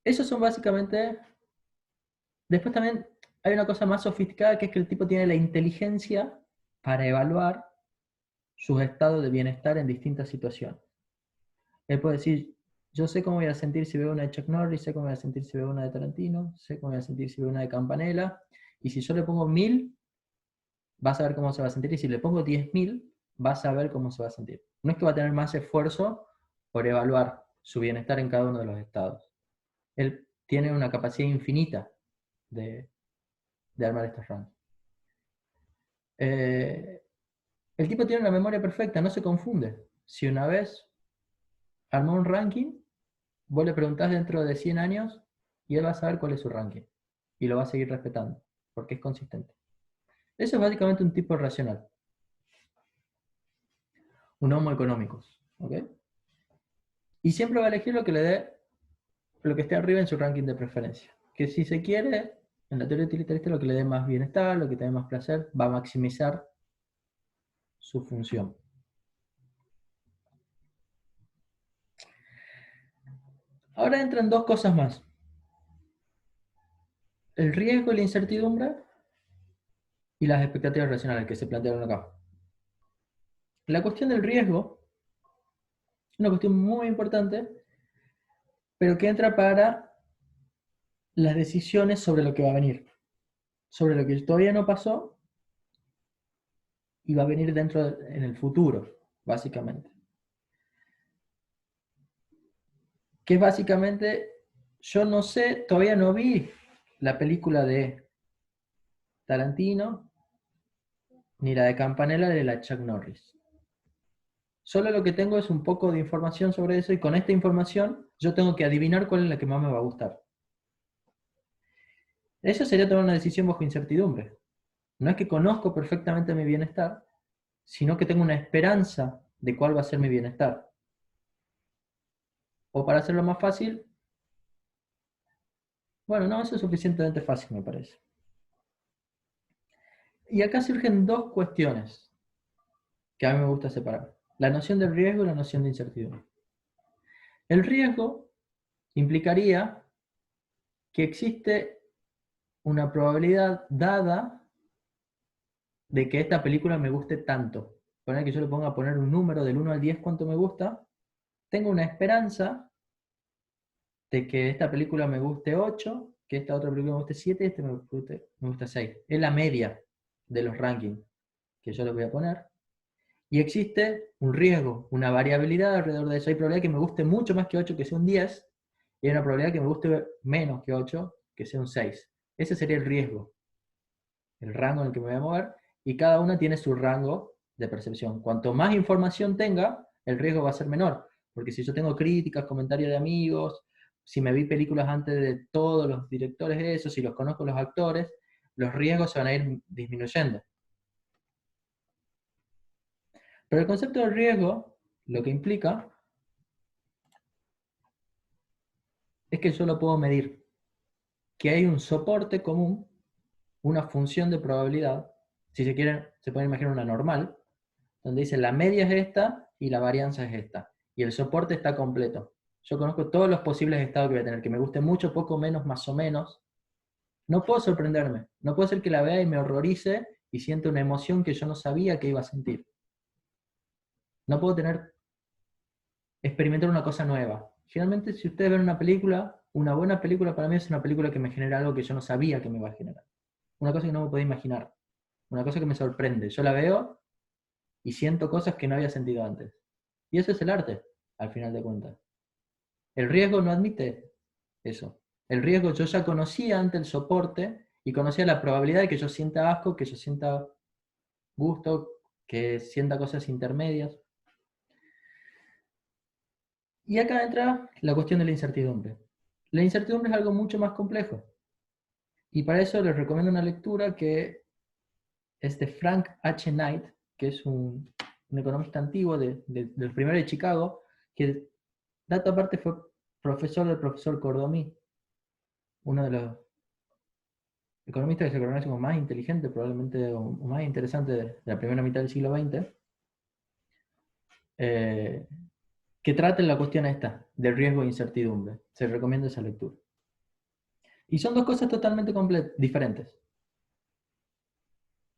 Esos son básicamente... Después también hay una cosa más sofisticada, que es que el tipo tiene la inteligencia para evaluar sus estados de bienestar en distintas situaciones. Él puede decir, yo sé cómo voy a sentir si veo una de Chuck Norris, sé cómo voy a sentir si veo una de Tarantino, sé cómo voy a sentir si veo una de Campanella, y si yo le pongo 1000, vas a ver cómo se va a sentir, y si le pongo 10.000, vas a ver cómo se va a sentir. No es que va a tener más esfuerzo por evaluar su bienestar en cada uno de los estados. Él tiene una capacidad infinita de armar estos ranks. El tipo tiene una memoria perfecta, no se confunde. Si una vez armó un ranking, vos le preguntás dentro de 100 años y él va a saber cuál es su ranking. Y lo va a seguir respetando, porque es consistente. Eso es básicamente un tipo racional. Un homo economicus. ¿Ok? Y siempre va a elegir lo que le dé, lo que esté arriba en su ranking de preferencia. Que si se quiere, en la teoría utilitarista, lo que le dé más bienestar, lo que te dé más placer, va a maximizar su función. Ahora entran dos cosas más. El riesgo y la incertidumbre y las expectativas racionales que se plantearon acá. La cuestión del riesgo es una cuestión muy importante, pero que entra para las decisiones sobre lo que va a venir. Sobre lo que todavía no pasó y va a venir en el futuro, básicamente. Que es básicamente, yo no sé, todavía no vi la película de Tarantino, ni la de Campanella, ni la de Chuck Norris. Solo lo que tengo es un poco de información sobre eso, y con esta información yo tengo que adivinar cuál es la que más me va a gustar. Eso sería tomar una decisión bajo incertidumbre. No es que conozco perfectamente mi bienestar, sino que tengo una esperanza de cuál va a ser mi bienestar. O para hacerlo más fácil, bueno, no, eso es suficientemente fácil, me parece. Y acá surgen dos cuestiones que a mí me gusta separar. La noción de riesgo y la noción de incertidumbre. El riesgo implicaría que existe una probabilidad dada de que esta película me guste tanto. Poner que yo le ponga a poner un número del 1 al 10 cuánto me gusta, tengo una esperanza de que esta película me guste 8, que esta otra película me guste 7 y este me gusta 6. Es la media de los rankings que yo les voy a poner. Y existe un riesgo, una variabilidad alrededor de eso. Hay probabilidad que me guste mucho más que 8, que sea un 10, y hay una probabilidad que me guste menos que 8, que sea un 6. Ese sería el riesgo, el rango en el que me voy a mover, y cada una tiene su rango de percepción. Cuanto más información tenga, el riesgo va a ser menor, porque si yo tengo críticas, comentarios de amigos, si me vi películas antes de todos los directores esos, si los conozco los actores, los riesgos se van a ir disminuyendo. Pero el concepto de riesgo, lo que implica, es que yo lo puedo medir, que hay un soporte común, una función de probabilidad, si se quieren, se pueden imaginar una normal, donde dice la media es esta y la varianza es esta, y el soporte está completo. Yo conozco todos los posibles estados que voy a tener, que me guste mucho, poco, menos, más o menos. No puedo sorprenderme, no puedo ser que la vea y me horrorice y sienta una emoción que yo no sabía que iba a sentir. No puedo experimentar una cosa nueva. Finalmente, si ustedes ven una película, una buena película para mí es una película que me genera algo que yo no sabía que me iba a generar. Una cosa que no me podía imaginar. Una cosa que me sorprende. Yo la veo y siento cosas que no había sentido antes. Y eso es el arte, al final de cuentas. El riesgo no admite eso. El riesgo yo ya conocía antes el soporte y conocía la probabilidad de que yo sienta asco, que yo sienta gusto, que sienta cosas intermedias. Y acá entra la cuestión de la incertidumbre. La incertidumbre es algo mucho más complejo. Y para eso les recomiendo una lectura que es de Frank H. Knight, que es un economista antiguo del primero de Chicago, que, dato aparte, fue profesor del profesor Cordomí, uno de los economistas que se conoce como más inteligente, probablemente, o más interesante de la primera mitad del siglo XX, que traten la cuestión esta, del riesgo e incertidumbre. Se recomienda esa lectura. Y son dos cosas totalmente diferentes.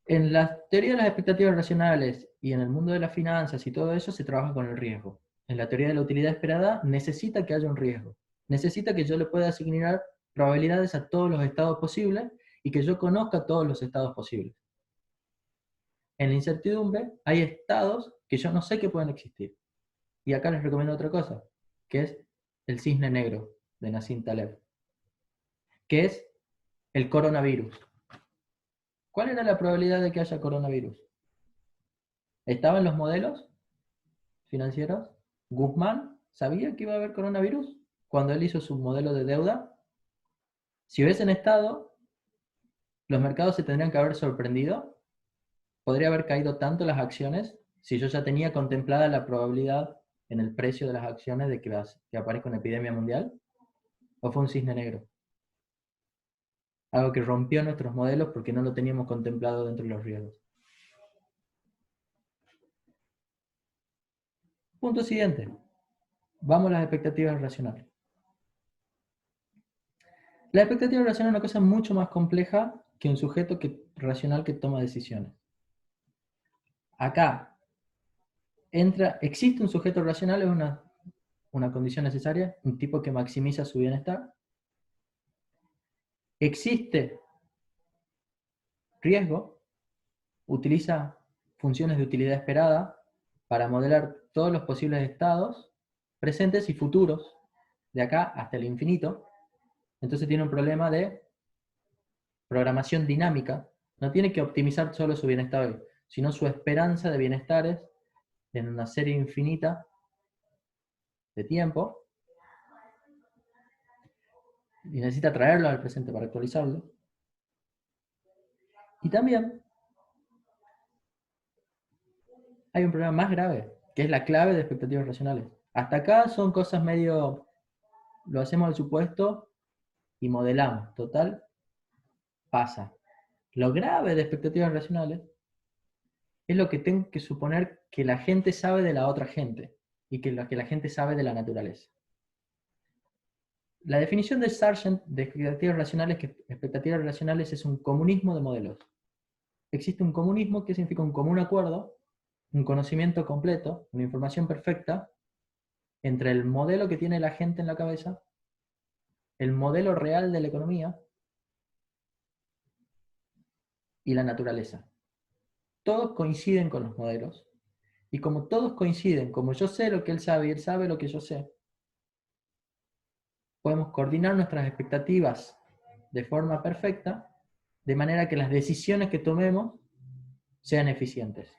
En la teoría de las expectativas racionales y en el mundo de las finanzas y todo eso se trabaja con el riesgo. En la teoría de la utilidad esperada necesita que haya un riesgo. Necesita que yo le pueda asignar probabilidades a todos los estados posibles y que yo conozca todos los estados posibles. En la incertidumbre hay estados que yo no sé que pueden existir. Y acá les recomiendo otra cosa, que es el cisne negro de Nassim Taleb, que es el coronavirus. ¿Cuál era la probabilidad de que haya coronavirus? ¿Estaba en los modelos financieros? ¿Guzmán sabía que iba a haber coronavirus cuando él hizo su modelo de deuda? Si hubiesen estado, los mercados se tendrían que haber sorprendido. Podría haber caído tanto las acciones si yo ya tenía contemplada la probabilidad en el precio de las acciones de que aparezca una epidemia mundial. ¿O fue un cisne negro? Algo que rompió nuestros modelos porque no lo teníamos contemplado dentro de los riesgos. Punto siguiente. Vamos a las expectativas racionales. La expectativa racional es una cosa mucho más compleja que un sujeto racional que toma decisiones. Acá existe un sujeto racional, es una condición necesaria, un tipo que maximiza su bienestar. Existe riesgo, utiliza funciones de utilidad esperada para modelar todos los posibles estados, presentes y futuros, de acá hasta el infinito. Entonces tiene un problema de programación dinámica. No tiene que optimizar solo su bienestar hoy, sino su esperanza de bienestares en una serie infinita de tiempo. Y necesita traerlo al presente para actualizarlo. Y también hay un problema más grave, que es la clave de expectativas racionales. Hasta acá son cosas medio lo hacemos al supuesto y modelamos. Total, pasa. Lo grave de expectativas racionales es lo que tengo que suponer que la gente sabe de la otra gente y que lo que la gente sabe de la naturaleza. La definición de Sargent de expectativas racionales es un comunismo de modelos. Existe un comunismo que significa un común acuerdo, un conocimiento completo, una información perfecta entre el modelo que tiene la gente en la cabeza, el modelo real de la economía y la naturaleza. Todos coinciden con los modelos, y como todos coinciden, como yo sé lo que él sabe y él sabe lo que yo sé, podemos coordinar nuestras expectativas de forma perfecta, de manera que las decisiones que tomemos sean eficientes.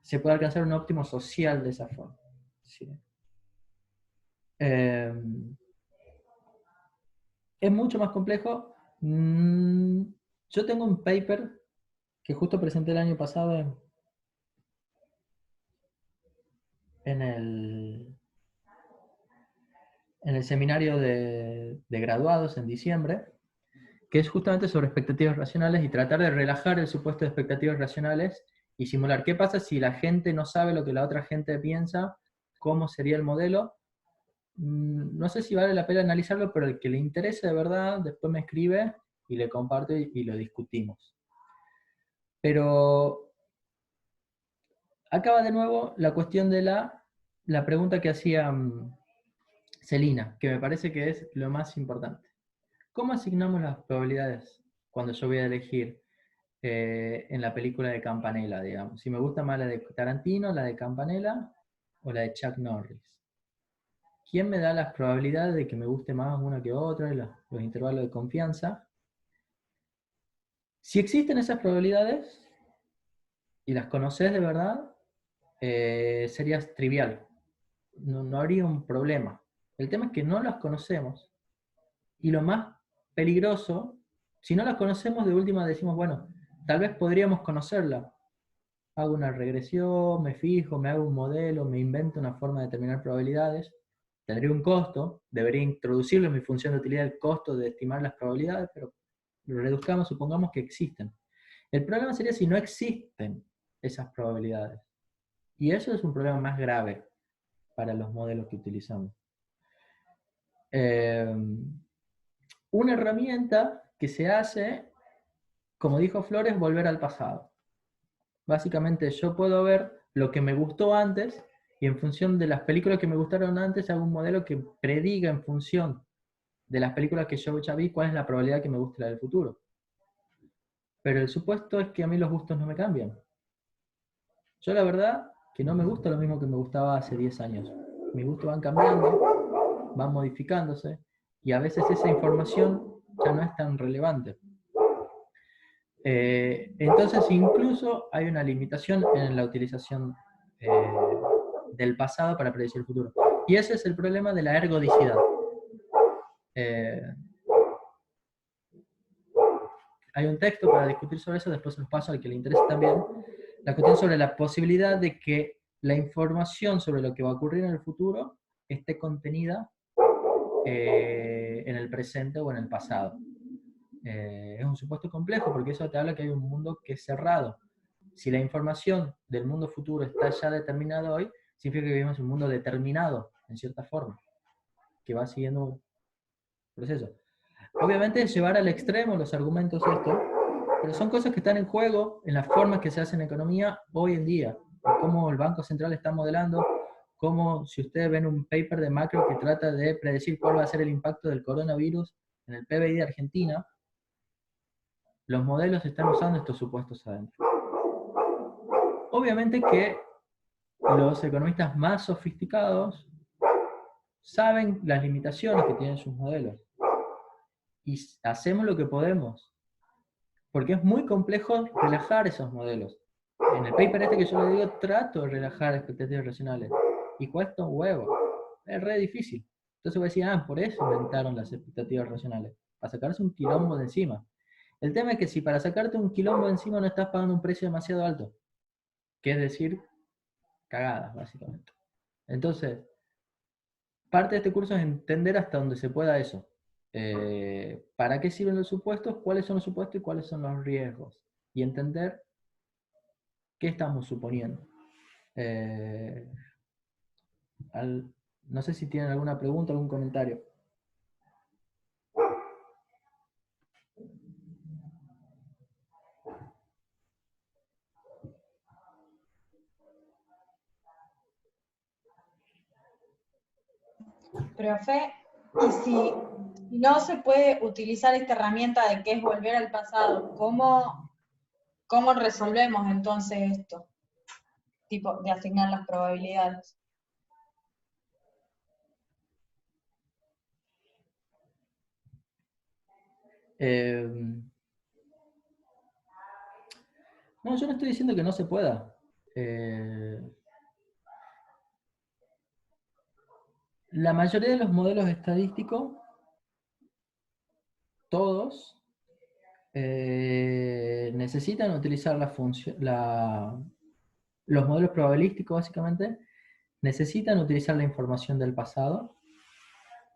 Se puede alcanzar un óptimo social de esa forma. ¿Sí? Es mucho más complejo. Yo tengo un paper que justo presenté el año pasado en el seminario de graduados en diciembre, que es justamente sobre expectativas racionales y tratar de relajar el supuesto de expectativas racionales y simular qué pasa si la gente no sabe lo que la otra gente piensa, cómo sería el modelo. No sé si vale la pena analizarlo, pero el que le interese de verdad, después me escribe y le comparto y lo discutimos. Pero acaba de nuevo la cuestión de la pregunta que hacía Celina, que me parece que es lo más importante. ¿Cómo asignamos las probabilidades cuando yo voy a elegir en la película de Campanella, digamos? Si me gusta más la de Tarantino, la de Campanella o la de Chuck Norris. ¿Quién me da las probabilidades de que me guste más una que otra, los intervalos de confianza? Si existen esas probabilidades y las conoces de verdad, sería trivial. No habría un problema. El tema es que no las conocemos. Y lo más peligroso, si no las conocemos, de última decimos, bueno, tal vez podríamos conocerla. Hago una regresión, me fijo, me hago un modelo, me invento una forma de determinar probabilidades. Tendría un costo, debería introducirlo en mi función de utilidad el costo de estimar las probabilidades, pero lo reduzcamos, supongamos que existen. El problema sería si no existen esas probabilidades. Y eso es un problema más grave para los modelos que utilizamos. Una herramienta que se hace, como dijo Flores, volver al pasado. Básicamente yo puedo ver lo que me gustó antes y en función de las películas que me gustaron antes hago un modelo que prediga en función de las películas que yo ya vi cuál es la probabilidad que me guste la del futuro. Pero el supuesto es que a mí los gustos no me cambian. Yo la verdad que no me gusta lo mismo que me gustaba hace 10 años. Mis gustos van cambiando, van modificándose y a veces esa información ya no es tan relevante. Entonces incluso hay una limitación en la utilización del pasado para predecir el futuro. Y ese es el problema de la ergodicidad. Hay un texto para discutir sobre eso, después se los paso al que le interese también. La cuestión sobre la posibilidad de que la información sobre lo que va a ocurrir en el futuro esté contenida en el presente o en el pasado. Es un supuesto complejo porque eso te habla que hay un mundo que es cerrado. Si la información del mundo futuro está ya determinada hoy, significa que vivimos en un mundo determinado, en cierta forma, que va siguiendo un proceso. Obviamente es llevar al extremo los argumentos esto, pero son cosas que están en juego en las formas que se hacen en economía hoy en día, cómo el Banco Central está modelando, cómo si ustedes ven un paper de macro que trata de predecir cuál va a ser el impacto del coronavirus en el PBI de Argentina, los modelos están usando estos supuestos adentro. Obviamente que los economistas más sofisticados saben las limitaciones que tienen sus modelos. Y hacemos lo que podemos. Porque es muy complejo relajar esos modelos. En el paper este que yo le digo, trato de relajar expectativas racionales. Y cuesta un huevo. Es re difícil. Entonces voy a decir, por eso inventaron las expectativas racionales. Para sacarse un quilombo de encima. El tema es que si para sacarte un quilombo de encima no estás pagando un precio demasiado alto. Que es decir, cagadas, básicamente. Entonces, parte de este curso es entender hasta donde se pueda eso. ¿Para qué sirven los supuestos? ¿Cuáles son los supuestos y cuáles son los riesgos? Y entender qué estamos suponiendo. No sé si tienen alguna pregunta, algún comentario. Profe, y si no se puede utilizar esta herramienta de que es volver al pasado, ¿cómo resolvemos entonces esto? Tipo, de asignar las probabilidades. No, yo no estoy diciendo que no se pueda. La mayoría de los modelos estadísticos, todos, necesitan utilizar los modelos probabilísticos, básicamente, necesitan utilizar la información del pasado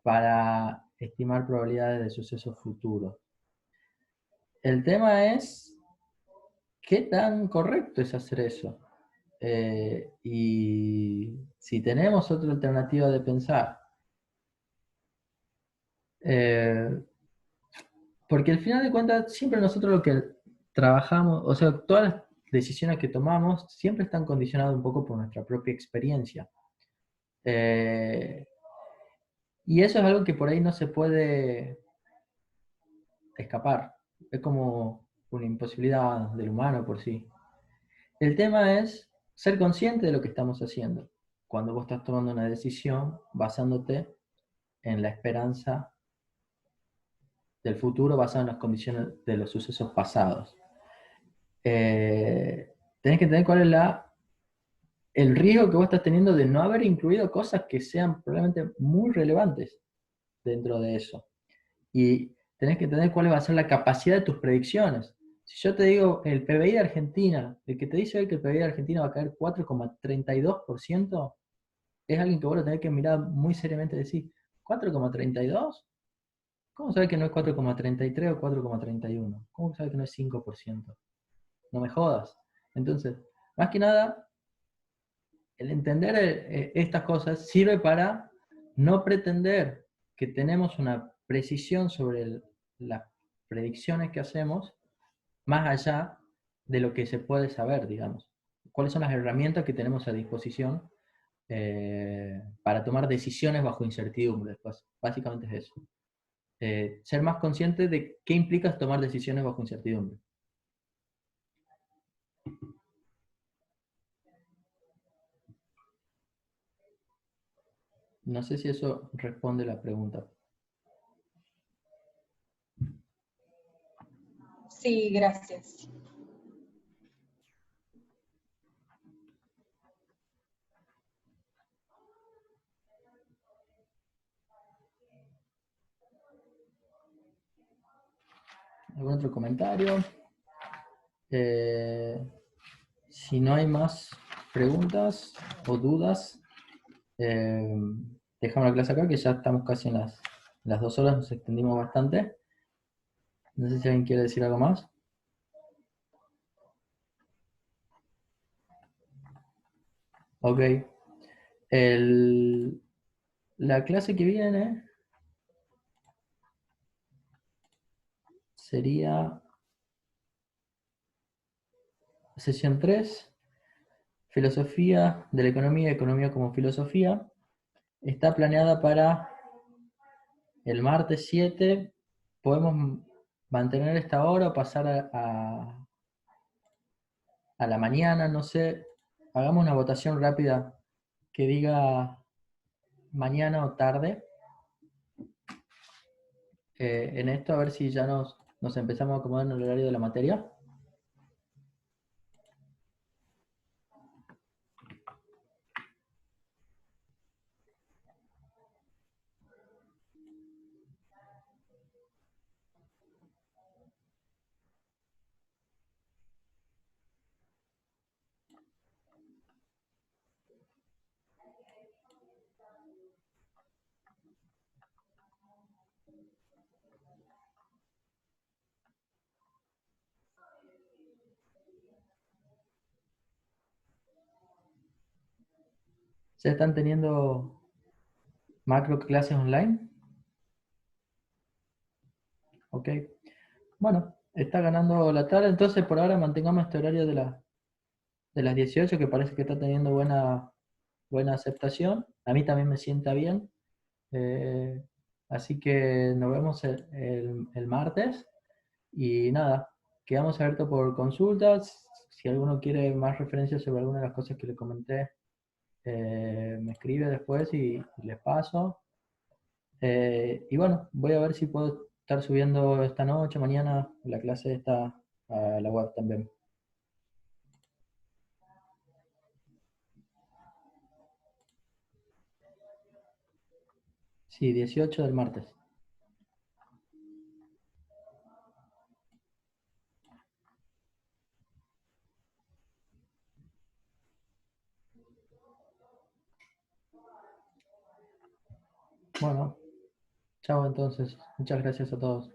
para estimar probabilidades de sucesos futuros. El tema es, ¿qué tan correcto es hacer eso? Y si tenemos otra alternativa de pensar, porque al final de cuentas, siempre nosotros lo que trabajamos, o sea, todas las decisiones que tomamos siempre están condicionadas un poco por nuestra propia experiencia. Y eso es algo que por ahí no se puede escapar. Es como una imposibilidad del humano por sí. El tema es ser consciente de lo que estamos haciendo. Cuando vos estás tomando una decisión basándote en la esperanza del futuro basado en las condiciones de los sucesos pasados. Tenés que entender cuál es el riesgo que vos estás teniendo de no haber incluido cosas que sean probablemente muy relevantes dentro de eso. Y tenés que entender cuál va a ser la capacidad de tus predicciones. Si yo te digo el PBI de Argentina, el que te dice hoy que el PBI de Argentina va a caer 4,32%, es alguien que vos lo tenés que mirar muy seriamente y decir, ¿4,32%? ¿Cómo sabes que no es 4,33 o 4,31? ¿Cómo sabes que no es 5%? No me jodas. Entonces, más que nada, el entender estas cosas sirve para no pretender que tenemos una precisión sobre las predicciones que hacemos, más allá de lo que se puede saber, digamos. ¿Cuáles son las herramientas que tenemos a disposición para tomar decisiones bajo incertidumbre? Pues, básicamente es eso. Ser más consciente de qué implica tomar decisiones bajo incertidumbre. No sé si eso responde la pregunta. Sí, gracias. ¿Algún otro comentario? Si no hay más preguntas o dudas, dejamos la clase acá, que ya estamos casi en las 2 horas, nos extendimos bastante. No sé si alguien quiere decir algo más. Ok. La clase que viene sería sesión 3, filosofía de la economía, economía como filosofía. Está planeada para el martes 7. Podemos mantener esta hora o pasar a la mañana, no sé. Hagamos una votación rápida que diga mañana o tarde. En esto, a ver si ya nos empezamos a acomodar en el horario de la materia. ¿Se están teniendo macro clases online? Ok. Bueno, está ganando la tarde, entonces por ahora mantengamos este horario de las 18, que parece que está teniendo buena aceptación. A mí también me sienta bien. Así que nos vemos el martes. Y nada, quedamos abiertos por consultas. Si alguno quiere más referencias sobre alguna de las cosas que le comenté, me escribe después y les paso. Y bueno, voy a ver si puedo estar subiendo esta noche, mañana, la clase esta a la web también. Sí, 18 del martes. Bueno, chao entonces. Muchas gracias a todos.